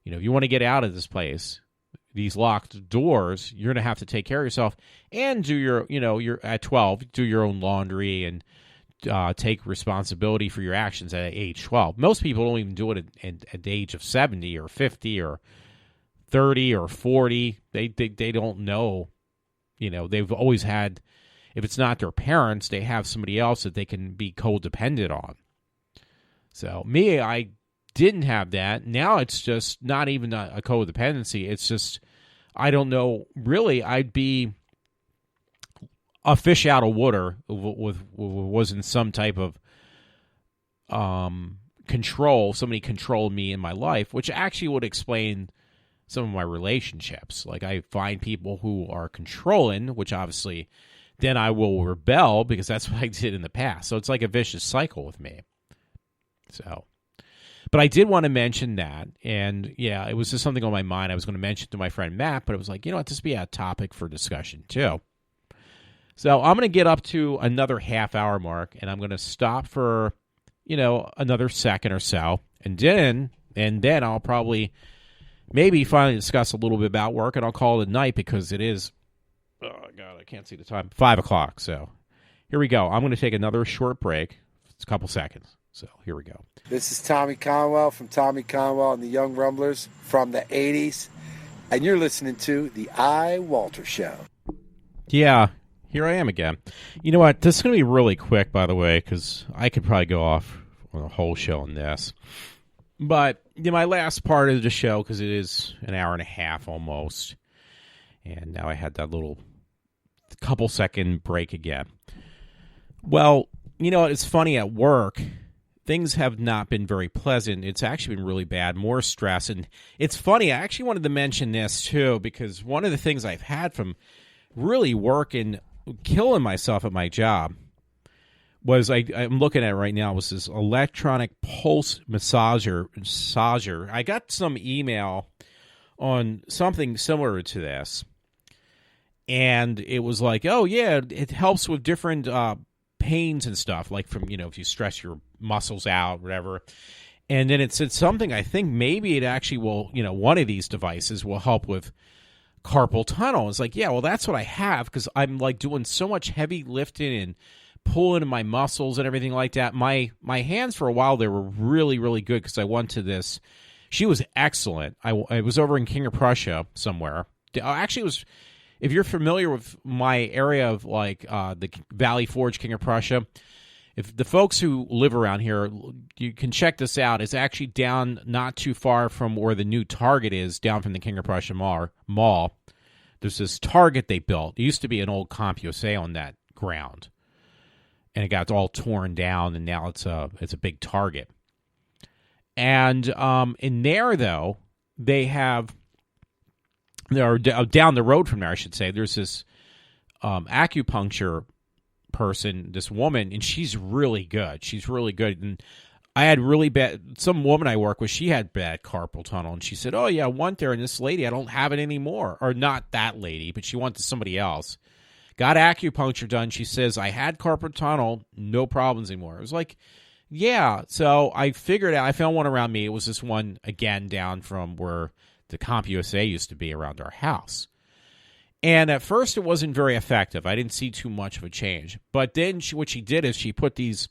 If you want to get out of this place, these locked doors, you're going to have to take care of yourself and do you're at 12, do your own laundry and take responsibility for your actions at age 12. Most people don't even do it at the age of 70 or 50 or 30 or 40. They don't know. They've always had, if it's not their parents, they have somebody else that they can be codependent on. So me, I didn't have that. Now it's just not even a codependency. It's just, I don't know, really, I'd be a fish out of water was in some type of control. Somebody controlled me in my life, which actually would explain some of my relationships. Like I find people who are controlling, which obviously then I will rebel because that's what I did in the past. So it's like a vicious cycle with me. So, but I did want to mention that. And yeah, it was just something on my mind. I was going to mention to my friend Matt, but it was like, this would be a topic for discussion too. So I'm going to get up to another half-hour mark, and I'm going to stop for, another second or so, and then I'll probably maybe finally discuss a little bit about work, and I'll call it a night because it is, oh, God, I can't see the time, 5 o'clock. So here we go. I'm going to take another short break. It's a couple seconds. So here we go. This is Tommy Conwell from Tommy Conwell and the Young Rumblers from the 80s, and you're listening to the iWalter Show. Yeah. Here I am again. You know what? This is going to be really quick, by the way, because I could probably go off on a whole show on this. But my last part of the show, because it is an hour and a half almost, and now I had that little couple-second break again. Well, it's funny at work. Things have not been very pleasant. It's actually been really bad, more stress. And it's funny, I actually wanted to mention this, too, because one of the things I've had from really working, killing myself at my job was I'm looking at it right now was this electronic pulse massager. I got some email on something similar to this, and it was like, oh yeah, it helps with different pains and stuff, like from if you stress your muscles out, whatever. And then it said something. I think maybe it actually will. One of these devices will help with carpal tunnel. It's like, yeah, well, that's what I have because I'm like doing so much heavy lifting and pulling in my muscles and everything like that. My hands for a while they were really, really good because I went to this. She was excellent. I was over in King of Prussia somewhere. Actually, it was, if you're familiar with my area of like the Valley Forge, King of Prussia, if the folks who live around here, you can check this out. It's actually down not too far from where the new Target is, down from the King of Prussia Mall. There's this Target they built. It used to be an old CompUSA on that ground, and it got all torn down, and now it's a big Target. And in there, though, they're down the road from there, I should say. There's this acupuncture person, this woman, and she's really good. She's really good. And I had really bad, some woman I work with, she had bad carpal tunnel, and she said, oh, yeah, I went there, and this lady, I don't have it anymore. Or not that lady, but she went to somebody else. Got acupuncture done. She says, I had carpal tunnel, no problems anymore. It was like, yeah. So I figured out, I found one around me. It was this one, again, down from where the CompUSA used to be around our house. And at first, it wasn't very effective. I didn't see too much of a change. But then what she did is she put these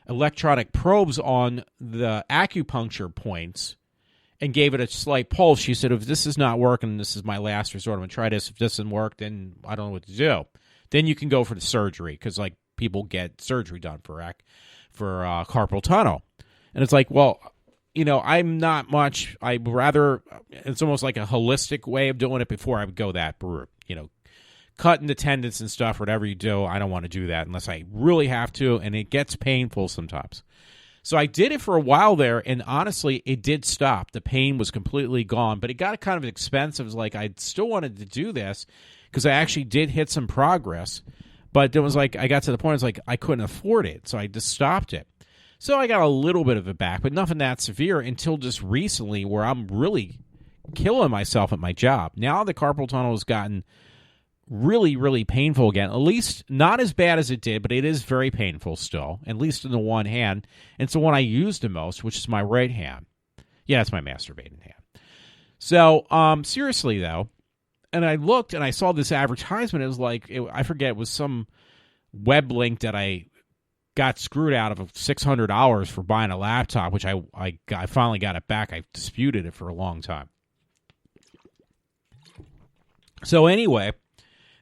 electronic probes on the acupuncture points and gave it a slight pulse. She said, if this is not working, this is my last resort. I'm going to try this. If this doesn't work, then I don't know what to do. Then you can go for the surgery because, like, people get surgery done for carpal tunnel. And it's like, well, you know, I'm not much. I'd rather, it's almost like a holistic way of doing it before I would go that route. You know, cutting the tendons and stuff, whatever you do, I don't want to do that unless I really have to, and it gets painful sometimes. So I did it for a while there, and honestly, it did stop. The pain was completely gone, but it got kind of expensive. It was like I still wanted to do this because I actually did hit some progress, but it was like I got to the point, it's like I couldn't afford it, so I just stopped it. So I got a little bit of it back, but nothing that severe until just recently where I'm really killing myself at my job. Now the carpal tunnel has gotten really, really painful again. At least not as bad as it did, but it is very painful still, at least in the one hand. And it's the one I use the most, which is my right hand. Yeah, it's my masturbating hand. So, seriously, though, and I looked and I saw this advertisement. It was like, I forget, it was some web link that I got screwed out of $600 for buying a laptop, which I finally got it back. I disputed it for a long time. So anyway,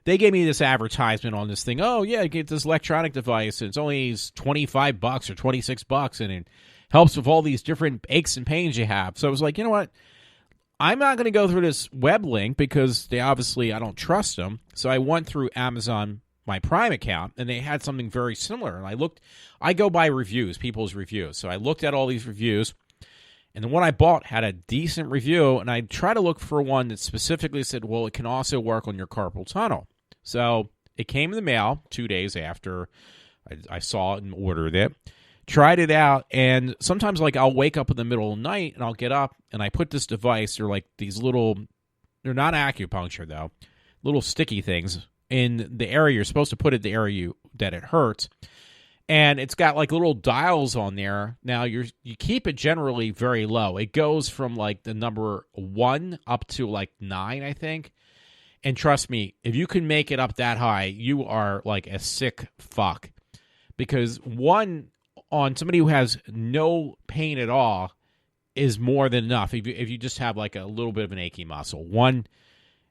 they gave me this advertisement on this thing. Oh, yeah, get this electronic device. And it's only $25 or $26, and it helps with all these different aches and pains you have. So I was like, you know what? I'm not going to go through this web link because I don't trust them. So I went through Amazon, my Prime account, and they had something very similar. And I go by reviews, people's reviews. So I looked at all these reviews, and the one I bought had a decent review, and I tried to look for one that specifically said, well, it can also work on your carpal tunnel. So it came in the mail 2 days after I saw it and ordered it. Tried it out, and sometimes like I'll wake up in the middle of the night and I'll get up and I put this device, they're like these little, they're not acupuncture though, little sticky things in the area you're supposed to put it, the area that it hurts. And it's got like little dials on there. Now you keep it generally very low. It goes from like the number 1 up to like 9, I think. And trust me, if you can make it up that high, you are like a sick fuck. Because 1 on somebody who has no pain at all is more than enough. If you just have like a little bit of an achy muscle. 1,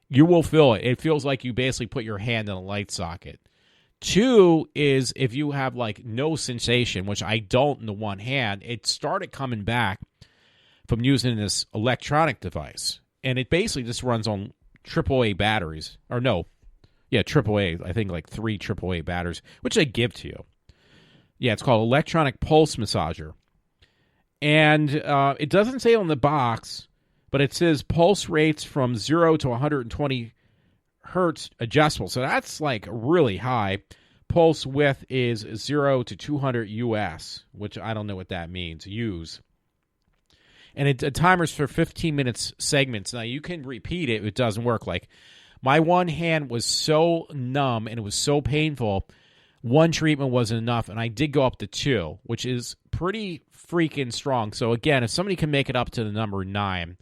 you will feel it. It feels like you basically put your hand in a light socket. 2 is if you have like no sensation, which I don't in the one hand, it started coming back from using this electronic device. And it basically just runs on AAA batteries. Or no, yeah, AAA. I think like 3 AAA batteries, which they give to you. Yeah, it's called Electronic Pulse Massager. And it doesn't say on the box, but it says pulse rates from 0 to 120 hertz adjustable. So that's like really high. Pulse width is 0 to 200 US, which I don't know what that means. Use. And it timers for 15 minutes segments. Now, you can repeat it. It doesn't work. Like, my one hand was so numb and it was so painful, 1 treatment wasn't enough, and I did go up to 2, which is pretty freaking strong. So, again, if somebody can make it up to the number 9,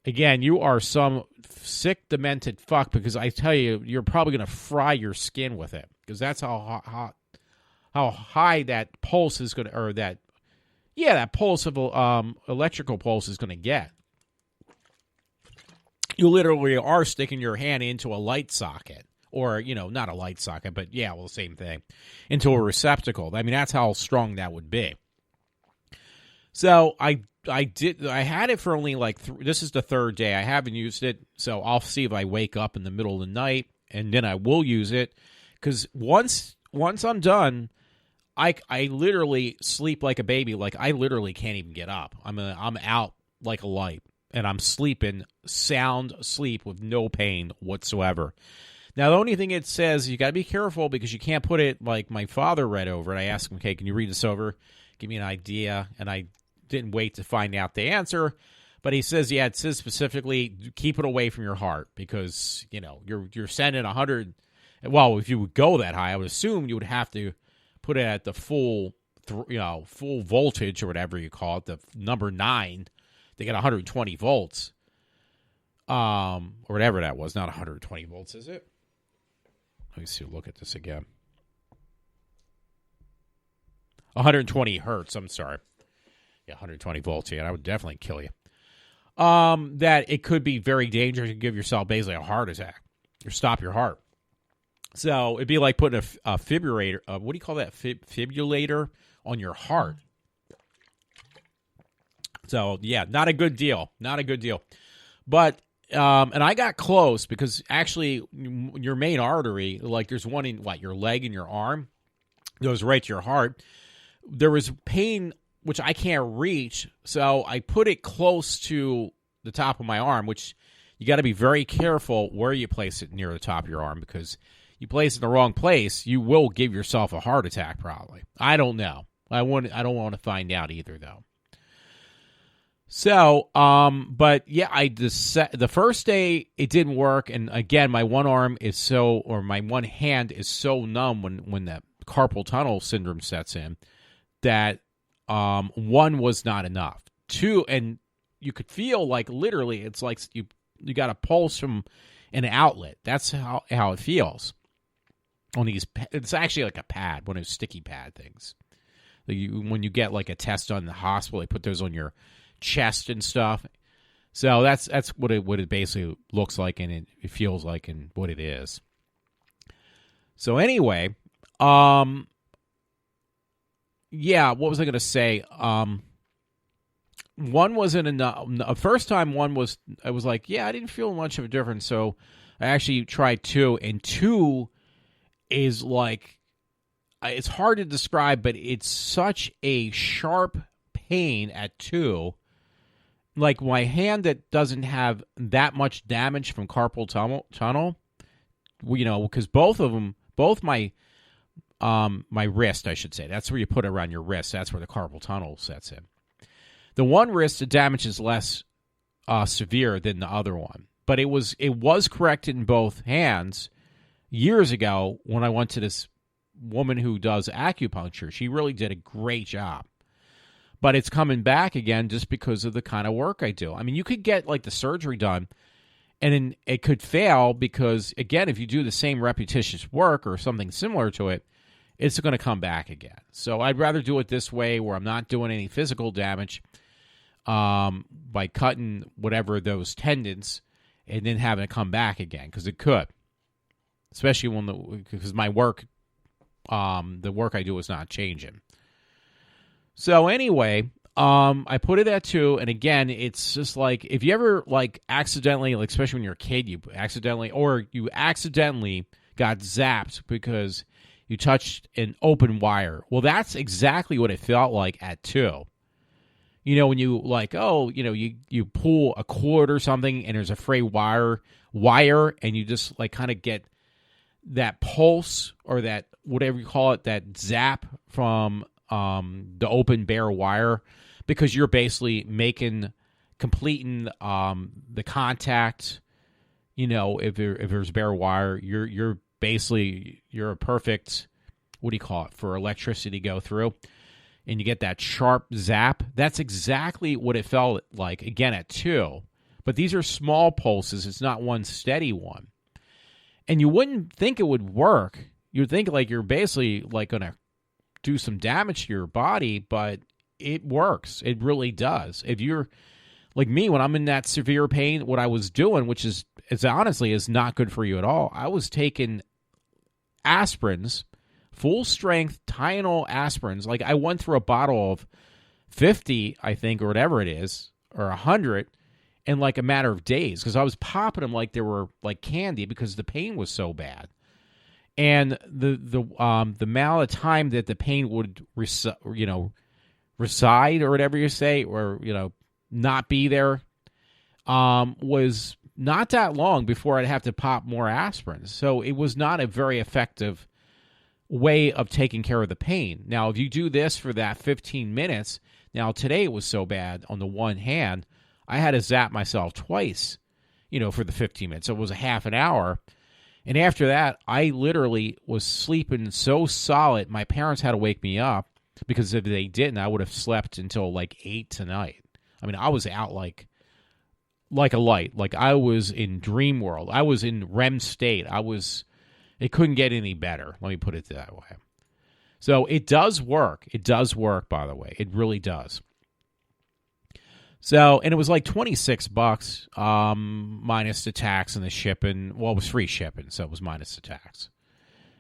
again, you are some sick, demented fuck, because I tell you, you're probably going to fry your skin with it, because that's how high that pulse is going to, or that pulse of electrical pulse is going to get. You literally are sticking your hand into a light socket. Or, not a light socket, but the same thing, into a receptacle. I mean, that's how strong that would be. So I had it for only like, this is the 3rd day. I haven't used it, so I'll see if I wake up in the middle of the night, and then I will use it. Because once I'm done, I literally sleep like a baby. Like, I literally can't even get up. I'm out like a light, and I'm sleeping sound sleep with no pain whatsoever. Now, the only thing it says, you got to be careful because you can't put it like my father read over it. I asked him, okay, can you read this over? give me an idea, and I didn't wait to find out the answer. But he says, it says specifically, keep it away from your heart because, you're sending 100. Well, if you would go that high, I would assume you would have to put it at the full voltage or whatever you call it, the number 9, to get 120 volts. Or whatever that was. Not 120 volts, is it? Let me see. Look at this again. 120 hertz. I'm sorry. Yeah, 120 volts. Yeah, that would definitely kill you. That it could be very dangerous to give yourself basically a heart attack or stop your heart. So it'd be like putting a fibrillator. What do you call that? Fibrillator on your heart. So yeah, not a good deal. Not a good deal. But and I got close because actually your main artery, like there's one in your leg and your arm, goes right to your heart. There was pain which I can't reach, so I put it close to the top of my arm, which you got to be very careful where you place it near the top of your arm because you place it in the wrong place, you will give yourself a heart attack probably. I don't know. I don't want to find out either though. So, but yeah, the first day it didn't work, and again, my one hand is so numb when that carpal tunnel syndrome sets in that one was not enough. Two, and you could feel like literally it's like you got a pulse from an outlet. That's how it feels on these. It's actually like a pad, one of those sticky pad things. When you get like a test done in the hospital, they put those on your chest and stuff. So that's what it basically looks like, and it feels like, and what it is. So anyway, yeah, what was I going to say? One wasn't enough. First time one was, I was like, yeah, I didn't feel much of a difference. So I actually tried 2, and 2 is like, it's hard to describe, but it's such a sharp pain at 2. Like my hand that doesn't have that much damage from carpal tunnel, because both my my wrist, I should say. That's where you put it around your wrist. That's where the carpal tunnel sets in. The one wrist, the damage is less severe than the other one. But it was corrected in both hands years ago when I went to this woman who does acupuncture. She really did a great job. But it's coming back again just because of the kind of work I do. I mean, you could get like the surgery done, and then it could fail because, again, if you do the same repetitious work or something similar to it, it's going to come back again. So I'd rather do it this way where I'm not doing any physical damage by cutting whatever those tendons and then having it come back again, because it could. Especially because my work, the work I do is not changing. So anyway, I put it at 2, and again, it's just like if you ever like accidentally, like especially when you're a kid, you accidentally got zapped because you touched an open wire. Well, that's exactly what it felt like at 2. When you like, you pull a cord or something, and there's a frayed wire, and you just like kind of get that pulse or that whatever you call it, that zap from the open bare wire, because you're basically completing the contact. If there's bare wire, you're a perfect, what do you call it, for electricity to go through, and you get that sharp zap. That's exactly what it felt like again at 2. But these are small pulses. It's not one steady one, and you wouldn't think it would work. You'd think like you're basically like going to do some damage to your body, but it works. It really does. If you're like me, when I'm in that severe pain, what I was doing, which is honestly is not good for you at all, I was taking aspirins, full strength Tylenol aspirins. Like I went through a bottle of 50, I think, or whatever it is, or 100 in like a matter of days, because I was popping them like they were like candy because the pain was so bad. And the amount of time that the pain would reside or whatever you say, or not be there, was not that long before I'd have to pop more aspirin. So it was not a very effective way of taking care of the pain. Now, if you do this for that 15 minutes, now today it was so bad on the one hand, I had to zap myself twice, for the 15 minutes. So it was a half an hour. And after that, I literally was sleeping so solid, my parents had to wake me up because if they didn't, I would have slept until like 8 tonight. I mean, I was out like a light. Like I was in dream world. I was in REM state. It couldn't get any better. Let me put it that way. So it does work. It does work, by the way. It really does. So, and it was like $26 minus the tax and the shipping. Well, it was free shipping, so it was minus the tax.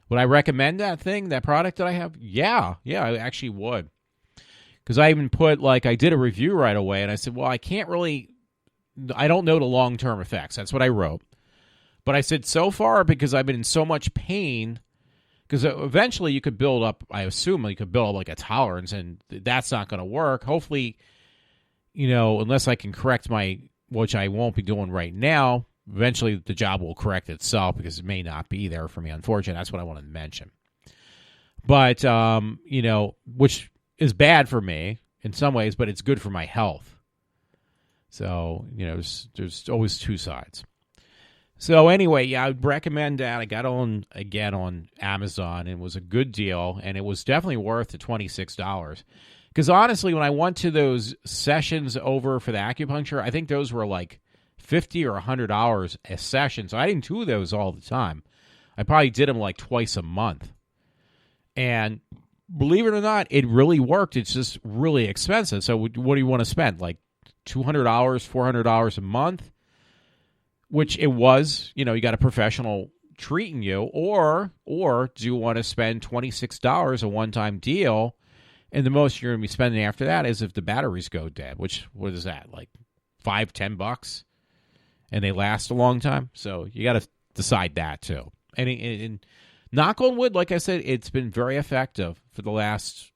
Would I recommend that product that I have? Yeah, I actually would. Because I even I did a review right away, and I said, well, I don't know the long-term effects. That's what I wrote. But I said, so far, because I've been in so much pain, because eventually you could build up, I assume you could build up like a tolerance, and that's not going to work. Hopefully, unless I can correct which I won't be doing right now, eventually the job will correct itself because it may not be there for me, unfortunately. That's what I wanted to mention. But, which is bad for me in some ways, but it's good for my health. So, there's always two sides. So anyway, yeah, I would recommend that. I got on Amazon, and it was a good deal, and it was definitely worth the $26. Because honestly, when I went to those sessions over for the acupuncture, I think those were like $50 or $100 a session. So I didn't do those all the time. I probably did them like twice a month. And believe it or not, it really worked. It's just really expensive. So what do you want to spend? Like $200, $400 a month? Which it was, you got a professional treating you, or do you want to spend $26 a one-time deal, and the most you're going to be spending after that is if the batteries go dead, what is that, like $5-10, and they last a long time? So you got to decide that too. And knock on wood, like I said, it's been very effective for the last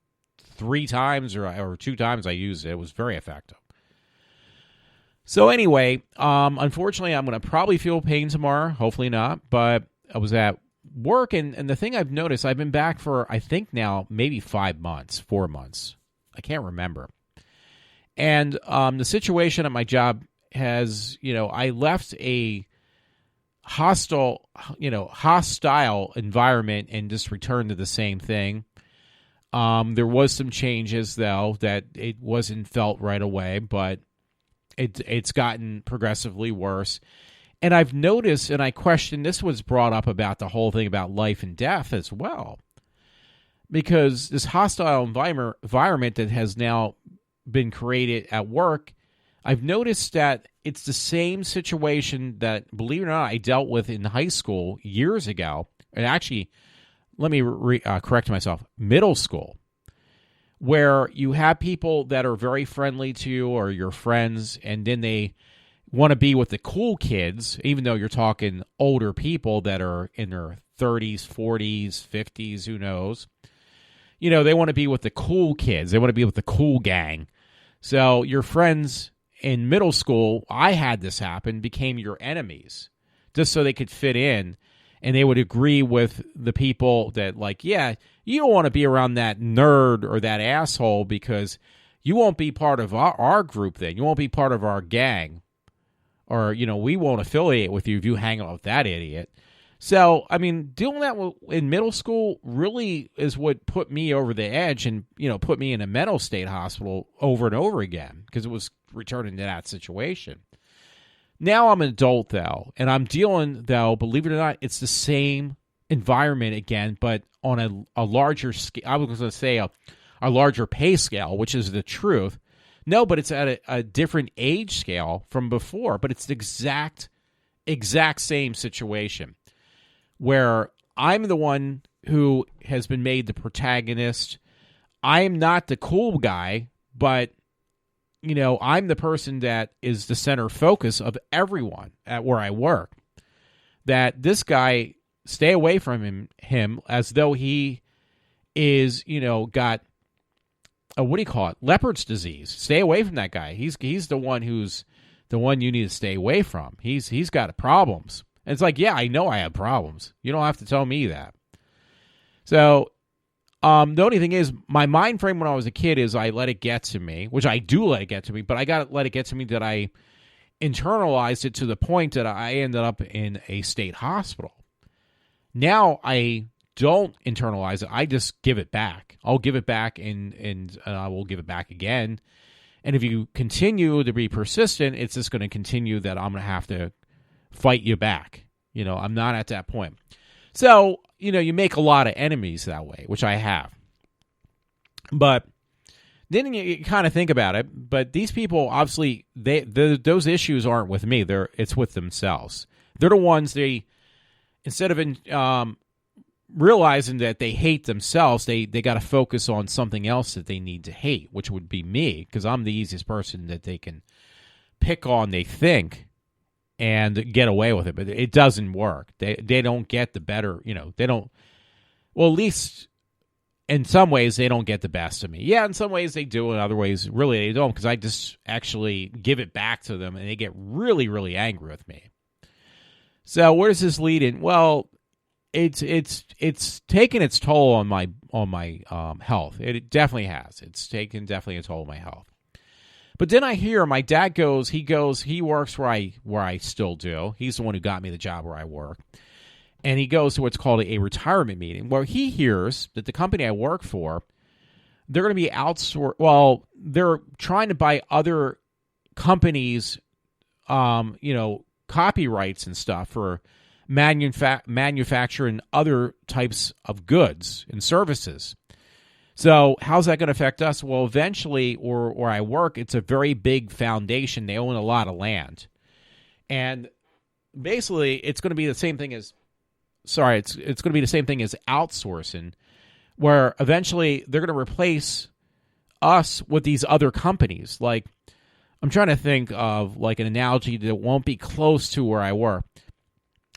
3 times or 2 times I used it. It was very effective. So anyway, unfortunately, I'm going to probably feel pain tomorrow. Hopefully not. But I was at work, and the thing I've noticed, I've been back for, I think now, maybe 4 months. I can't remember. And the situation at my job has, I left a hostile environment and just returned to the same thing. There was some changes, though, that it wasn't felt right away, but it's gotten progressively worse. And I've noticed, and I question, this was brought up about the whole thing about life and death as well. Because this hostile environment that has now been created at work, I've noticed that it's the same situation that, believe it or not, I dealt with in high school years ago. And actually, let me correct myself, middle school. Where you have people that are very friendly to you or your friends, and then they want to be with the cool kids, even though you're talking older people that are in their 30s, 40s, 50s, who knows. They want to be with the cool kids. They want to be with the cool gang. So your friends in middle school, I had this happen, became your enemies just so they could fit in. And they would agree with the people that, like, yeah, you don't want to be around that nerd or that asshole because you won't be part of our group then. You won't be part of our gang. Or, we won't affiliate with you if you hang out with that idiot. So, I mean, doing that in middle school really is what put me over the edge and, put me in a mental state hospital over and over again because it was returning to that situation. Now I'm an adult, though, and I'm dealing, though, believe it or not, it's the same environment again, but on a larger scale. I was going to say a larger pay scale, which is the truth. No, but it's at a different age scale from before, but it's the exact same situation where I'm the one who has been made the protagonist. I am not the cool guy, but I'm the person that is the center focus of everyone at where I work. That this guy, stay away from him as though he is, got leopard's disease. Stay away from that guy. He's the one who's the one you need to stay away from. He's got problems. And it's like, yeah, I know I have problems. You don't have to tell me that. So the only thing is, my mind frame when I was a kid is I let it get to me, which I do let it get to me, but I got to let it get to me that I internalized it to the point that I ended up in a state hospital. Now I don't internalize it. I just give it back. I'll give it back and I will give it back again. And if you continue to be persistent, it's just going to continue that I'm going to have to fight you back. I'm not at that point. So, you make a lot of enemies that way, which I have. But then you kind of think about it. But these people, obviously, those issues aren't with me. It's with themselves. They're the ones instead of realizing that they hate themselves, they got to focus on something else that they need to hate, which would be me, because I'm the easiest person that they can pick on, they think, and get away with it. But it doesn't work. They don't get the better, they don't, well, at least in some ways they don't get the best of me. Yeah, in some ways they do, in other ways really they don't, because I just actually give it back to them and they get really, really angry with me. So where does this lead in? Well, it's taken its toll on my health. It definitely has. It's taken definitely a toll on my health. But then I hear my dad he works where I still do. He's the one who got me the job where I work. And he goes to what's called a retirement meeting, where he hears that the company I work for, they're going to be outsourced. Well, they're trying to buy other companies, copyrights and stuff for manufacturing other types of goods and services. So how's that going to affect us? Well, eventually, where I work, it's a very big foundation. They own a lot of land. And basically, it's going to be the same thing as, it's going to be the same thing as outsourcing, where eventually they're going to replace us with these other companies. Like, I'm trying to think of like an analogy that won't be close to where I work.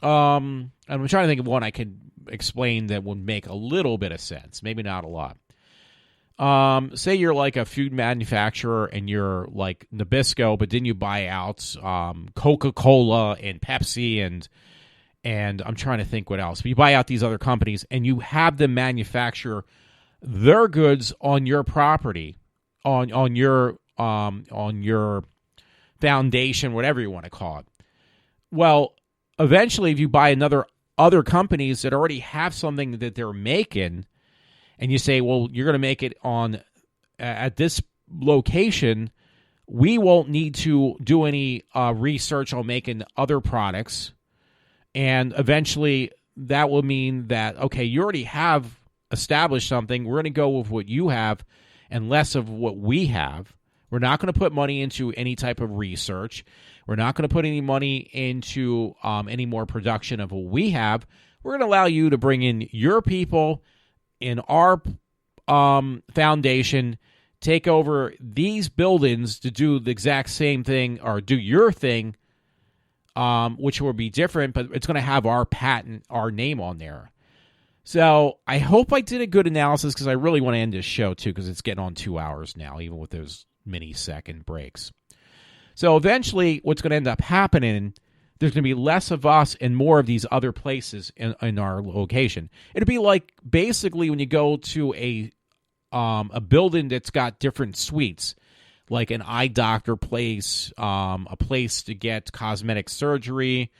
I'm trying to think of one I could explain that would make a little bit of sense, maybe not a lot. Say you're like a food manufacturer and you're like Nabisco, but then you buy out Coca-Cola and Pepsi and I'm trying to think what else. But you buy out these other companies and you have them manufacture their goods on your property, on your foundation, whatever you want to call it. Well, eventually, if you buy other companies that already have something that they're making, and you say, well, you're going to make it at this location, we won't need to do any research on making other products. And eventually, that will mean that, okay, you already have established something. We're going to go with what you have and less of what we have. We're not going to put money into any type of research. We're not going to put any money into any more production of what we have. We're going to allow you to bring in your people in our foundation, take over these buildings to do the exact same thing or do your thing, which will be different, but it's going to have our patent, our name on there. So I hope I did a good analysis because I really want to end this show too because it's getting on 2 hours now, even with those mini-second breaks. So eventually what's going to end up happening, there's going to be less of us and more of these other places in our location. It'll be like basically when you go to a building that's got different suites, like an eye doctor place, a place to get cosmetic surgery,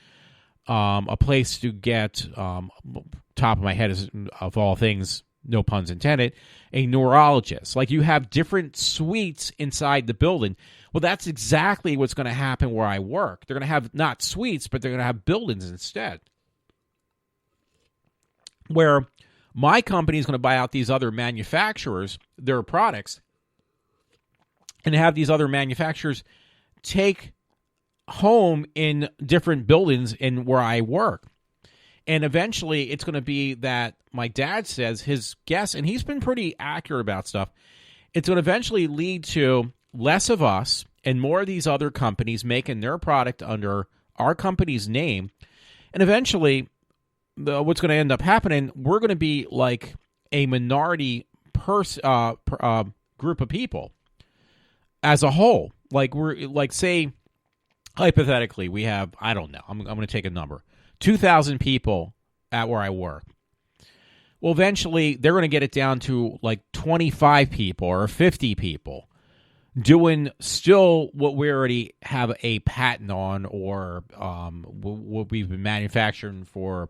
a place to get, top of my head is of all things, no puns intended, a neurologist. Like you have different suites inside the building. Well, that's exactly what's going to happen where I work. They're going to have not suites, but they're going to have buildings instead. Where my company is going to buy out these other manufacturers, their products, and have these other manufacturers take home in different buildings in where I work. And eventually it's going to be that my dad says his guess, and he's been pretty accurate about stuff, it's going to eventually lead to less of us and more of these other companies making their product under our company's name. And eventually what's going to end up happening, we're going to be like a minority group of people as a whole. Like we're like, say, hypothetically, we have, I don't know, I'm going to take a number, 2,000 people at where I work. Well, eventually they're going to get it down to like 25 people or 50 people doing still what we already have a patent on, or what we've been manufacturing for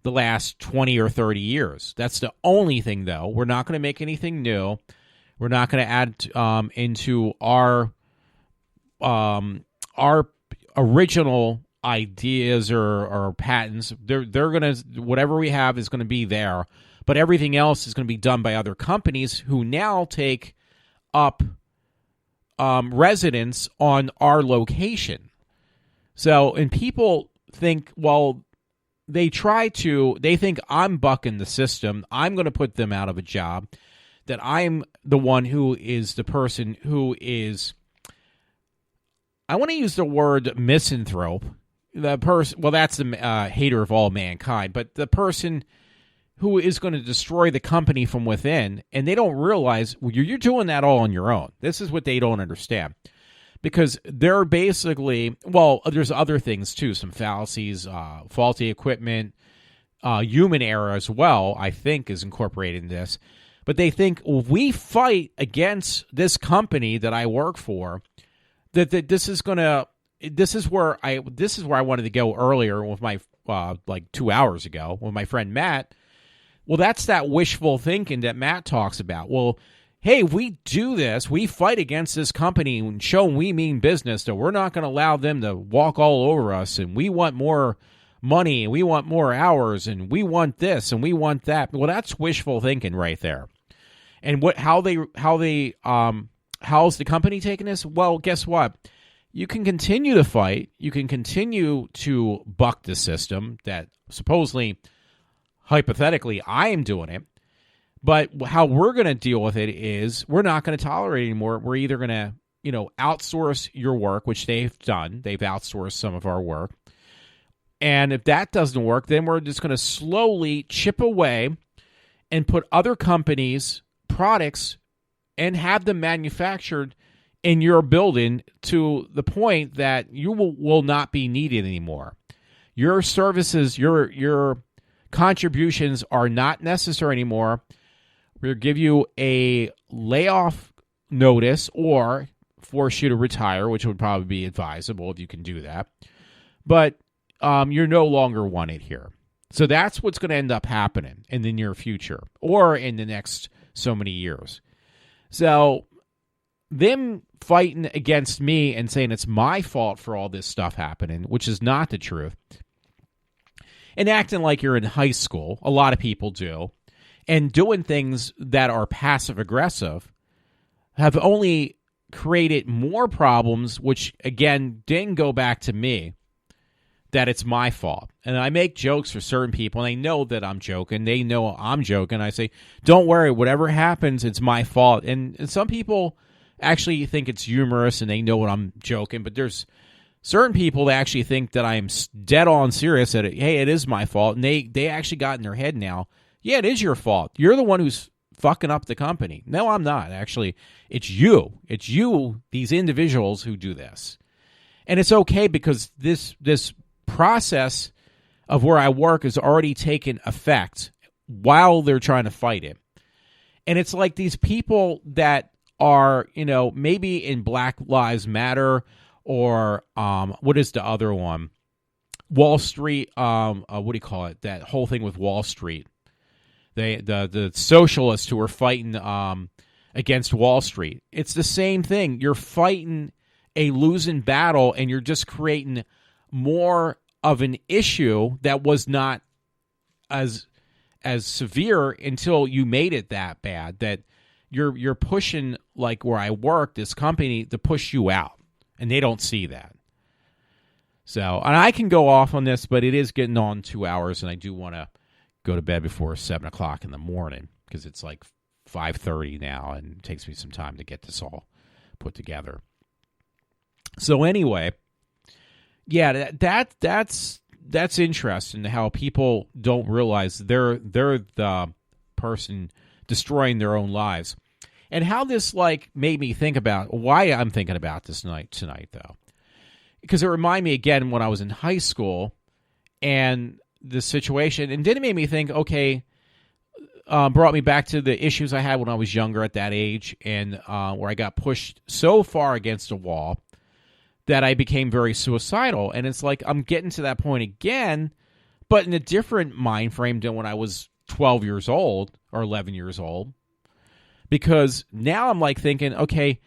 the last 20 or 30 years. That's the only thing, though. We're not going to make anything new. We're not going to add into our original ideas or patents. They're going to, whatever we have is going to be there, but everything else is going to be done by other companies who now take up residence on our location. So, and people think, well, they think I'm bucking the system. I'm going to put them out of a job, that I'm the one who is the person who is, I want to use the word misanthrope. The person, well, that's the hater of all mankind, but the person who is going to destroy the company from within, and they don't realize you're doing that all on your own. This is what they don't understand. Because they're basically, well, there's other things too, some fallacies, faulty equipment, human error as well, I think, is incorporated in this. But they think, well, if we fight against this company that I work for, that this is going to, this is where I wanted to go earlier with my, like 2 hours ago with my friend Matt. Well, that's that wishful thinking that Matt talks about. Well, hey, if we do this, we fight against this company and show them we mean business, that we're not going to allow them to walk all over us, and we want more money, and we want more hours, and we want this, and we want that. Well, that's wishful thinking right there. And how's the company taking this? Well, guess what? You can continue to fight. You can continue to buck the system that supposedly, hypothetically, I am doing it. But how we're going to deal with it is we're not going to tolerate it anymore. We're either going to, outsource your work, which they've done. They've outsourced some of our work. And if that doesn't work, then we're just going to slowly chip away and put other companies' products and have them manufactured in your building to the point that you will not be needed anymore. Your services, your contributions are not necessary anymore. We'll give you a layoff notice or force you to retire, which would probably be advisable if you can do that. But you're no longer wanted here. So that's what's going to end up happening in the near future or in the next so many years. So them fighting against me and saying it's my fault for all this stuff happening, which is not the truth, and acting like you're in high school, a lot of people do, and doing things that are passive-aggressive have only created more problems, which, again, didn't go back to me, that it's my fault. And I make jokes for certain people, and they know that I'm joking. They know I'm joking. I say, don't worry, whatever happens, it's my fault. And some people actually think it's humorous, and they know what I'm joking, but there's certain people that actually think that I'm dead on serious, that, hey, it is my fault, and they actually got in their head now, yeah, it is your fault. You're the one who's fucking up the company. No, I'm not. Actually, it's you. It's you, these individuals who do this. And it's okay because this process of where I work has already taken effect while they're trying to fight it. And it's like these people that are, maybe in Black Lives Matter or what is the other one? Wall Street, what do you call it? That whole thing with Wall Street. The socialists who are fighting against Wall Street. It's the same thing. You're fighting a losing battle, and you're just creating more of an issue that was not as severe until you made it that bad. That you're pushing, like where I work, this company, to push you out, and they don't see that. So, and I can go off on this, but it is getting on 2 hours, and I do want to go to bed before 7 o'clock in the morning because it's like 5:30 now, and it takes me some time to get this all put together. So anyway, yeah, that's interesting how people don't realize they're the person destroying their own lives, and how this made me think about why I'm thinking about this tonight though, because it reminded me again when I was in high school and the situation, and then it made me think, okay, brought me back to the issues I had when I was younger at that age, and where I got pushed so far against a wall that I became very suicidal. And it's like I'm getting to that point again, but in a different mind frame than when I was 12 years old or 11 years old. Because now I'm like thinking, okay,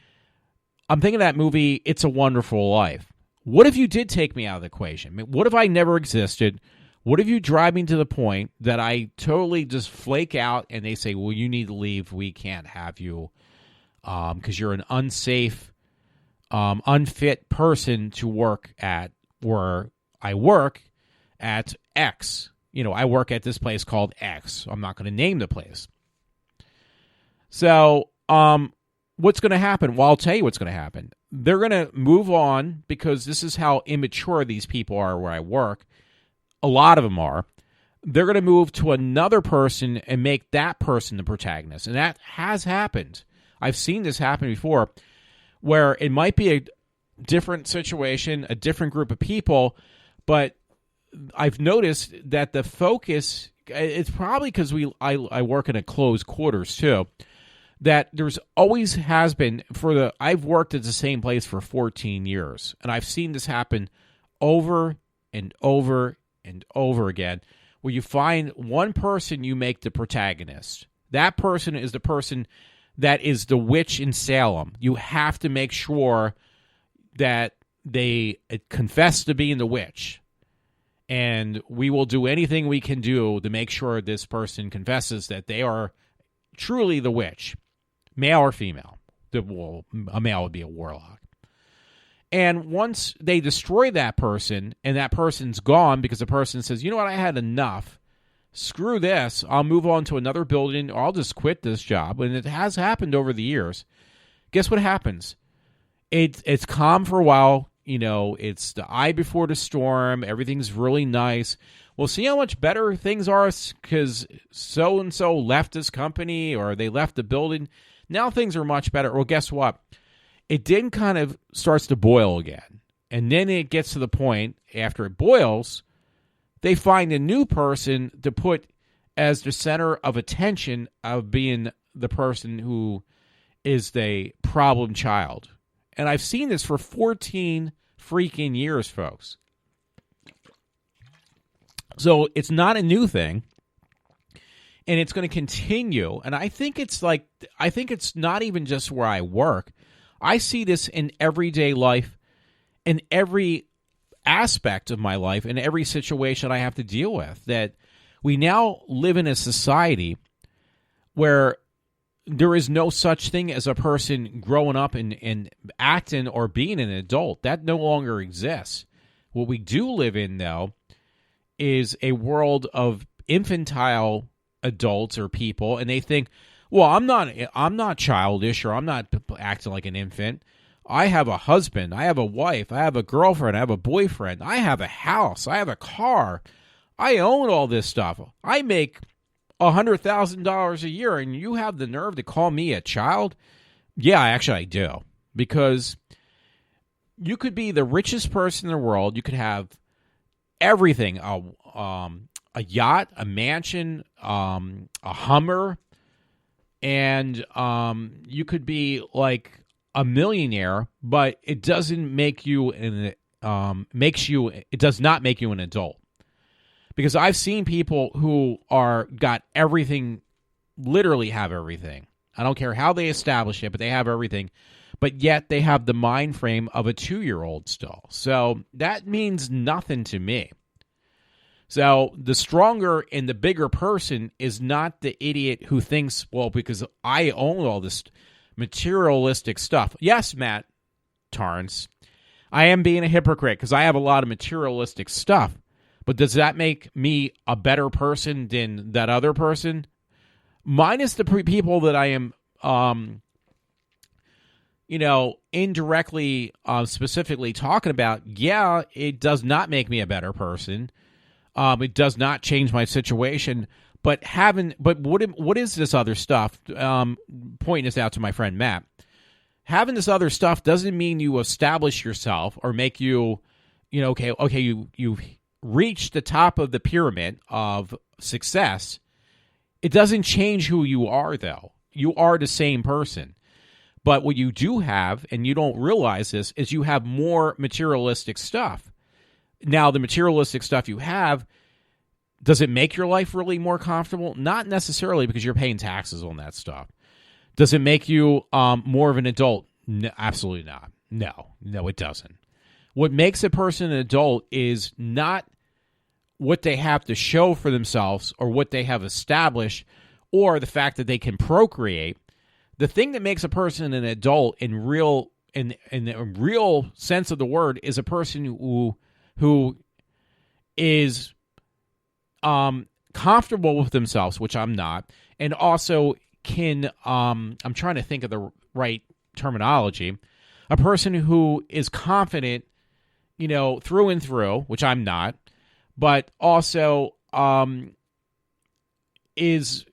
I'm thinking of that movie, It's a Wonderful Life. What if you did take me out of the equation? I mean, what if I never existed? What if you drive me to the point that I totally just flake out and they say, well, you need to leave. We can't have you because you're an unsafe, unfit person to work at where I work at X. You know, I work at this place called X. I'm not going to name the place. So what's going to happen? Well, I'll tell you what's going to happen. They're going to move on because this is how immature these people are where I work. A lot of them are. They're going to move to another person and make that person the protagonist. And that has happened. I've seen this happen before where it might be a different situation, a different group of people, but I've noticed that the focus, it's probably because I work in a closed quarters too, that there's always has been I've worked at the same place for 14 years, and I've seen this happen over and over and over again, where you find one person you make the protagonist. That person is the person that is the witch in Salem. You have to make sure that they confess to being the witch. And we will do anything we can do to make sure this person confesses that they are truly the witch, male or female. A male would be a warlock. And once they destroy that person and that person's gone because the person says, you know what, I had enough. Screw this. I'll move on to another building or I'll just quit this job. And it has happened over the years. Guess what happens? It's calm for a while. You know, it's the eye before the storm. Everything's really nice. We'll see how much better things are because so-and-so left this company or they left the building. Now things are much better. Well, guess what? It then kind of starts to boil again. And then it gets to the point, after it boils, they find a new person to put as the center of attention of being the person who is the problem child. And I've seen this for 14 freaking years, folks. So it's not a new thing. And it's going to continue. And I think it's not even just where I work. I see this in everyday life, in every aspect of my life, in every situation I have to deal with. That we now live in a society where there is no such thing as a person growing up and acting or being an adult. That no longer exists. What we do live in, though, is a world of infantile adults or people, and they think, well, I'm not childish or I'm not acting like an infant. I have a husband. I have a wife. I have a girlfriend. I have a boyfriend. I have a house. I have a car. I own all this stuff. I make $100,000 a year, and you have the nerve to call me a child? Yeah, actually I do. Because you could be the richest person in the world. You could have everything, a yacht, a mansion, a Hummer, and you could be like a millionaire, but it doesn't make you it does not make you an adult. Because I've seen people who got everything, literally have everything. I don't care how they establish it, but they have everything. But yet they have the mind frame of a 2-year-old still. So that means nothing to me. So the stronger and the bigger person is not the idiot who thinks, well, because I own all this materialistic stuff. Yes, Matt Tarns, I am being a hypocrite because I have a lot of materialistic stuff. But does that make me a better person than that other person? Minus the people that I am, indirectly, specifically talking about, yeah, it does not make me a better person. It does not change my situation. But what is this other stuff? Pointing this out to my friend Matt. Having this other stuff doesn't mean you establish yourself or make you, you reach the top of the pyramid of success. It doesn't change who you are, though. You are the same person. But what you do have, and you don't realize this, is you have more materialistic stuff. Now, the materialistic stuff you have, does it make your life really more comfortable? Not necessarily, because you're paying taxes on that stuff. Does it make you more of an adult? No, absolutely not. No, it doesn't. What makes a person an adult is not what they have to show for themselves or what they have established or the fact that they can procreate. The thing that makes a person an adult in the real sense of the word is a person who is comfortable with themselves, which I'm not, and also can I'm trying to think of the right terminology. A person who is confident, through and through, which I'm not, but also is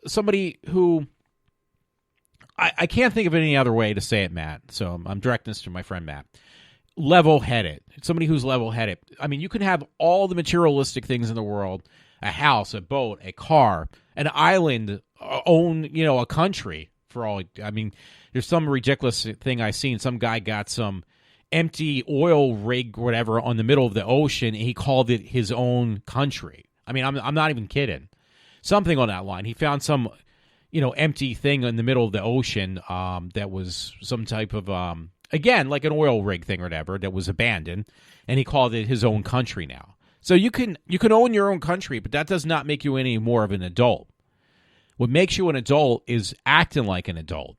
somebody who I can't think of any other way to say it, Matt. So I'm directing this to my friend Matt. Level-headed. Somebody who's level-headed. I mean, you can have all the materialistic things in the world, a house, a boat, a car, an island, own, a country for all. I mean, there's some ridiculous thing I've seen. Some guy got some empty oil rig, whatever, on the middle of the ocean, and he called it his own country. I mean, I'm not even kidding. Something on that line. He found some, empty thing in the middle of the ocean that was some type of, again, like an oil rig thing or whatever that was abandoned, and he called it his own country now. So you can own your own country, but that does not make you any more of an adult. What makes you an adult is acting like an adult.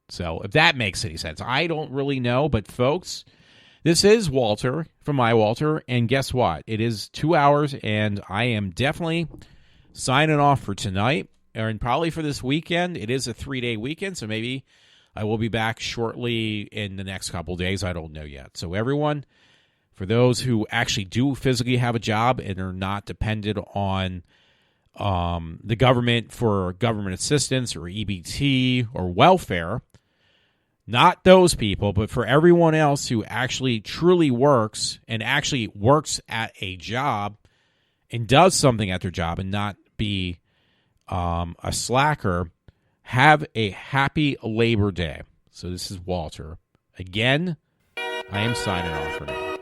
So if that makes any sense, I don't really know, but folks, this is Walter from iWalter, and guess what? It is 2 hours, and I am definitely signing off for tonight, and probably for this weekend. It is a 3-day weekend, so maybe I will be back shortly in the next couple days. I don't know yet. So everyone, for those who actually do physically have a job and are not dependent on the government for government assistance or EBT or welfare, not those people, but for everyone else who actually truly works and actually works at a job and does something at their job and not be a slacker, have a happy Labor Day. So this is Walter. Again, I am signing off for now.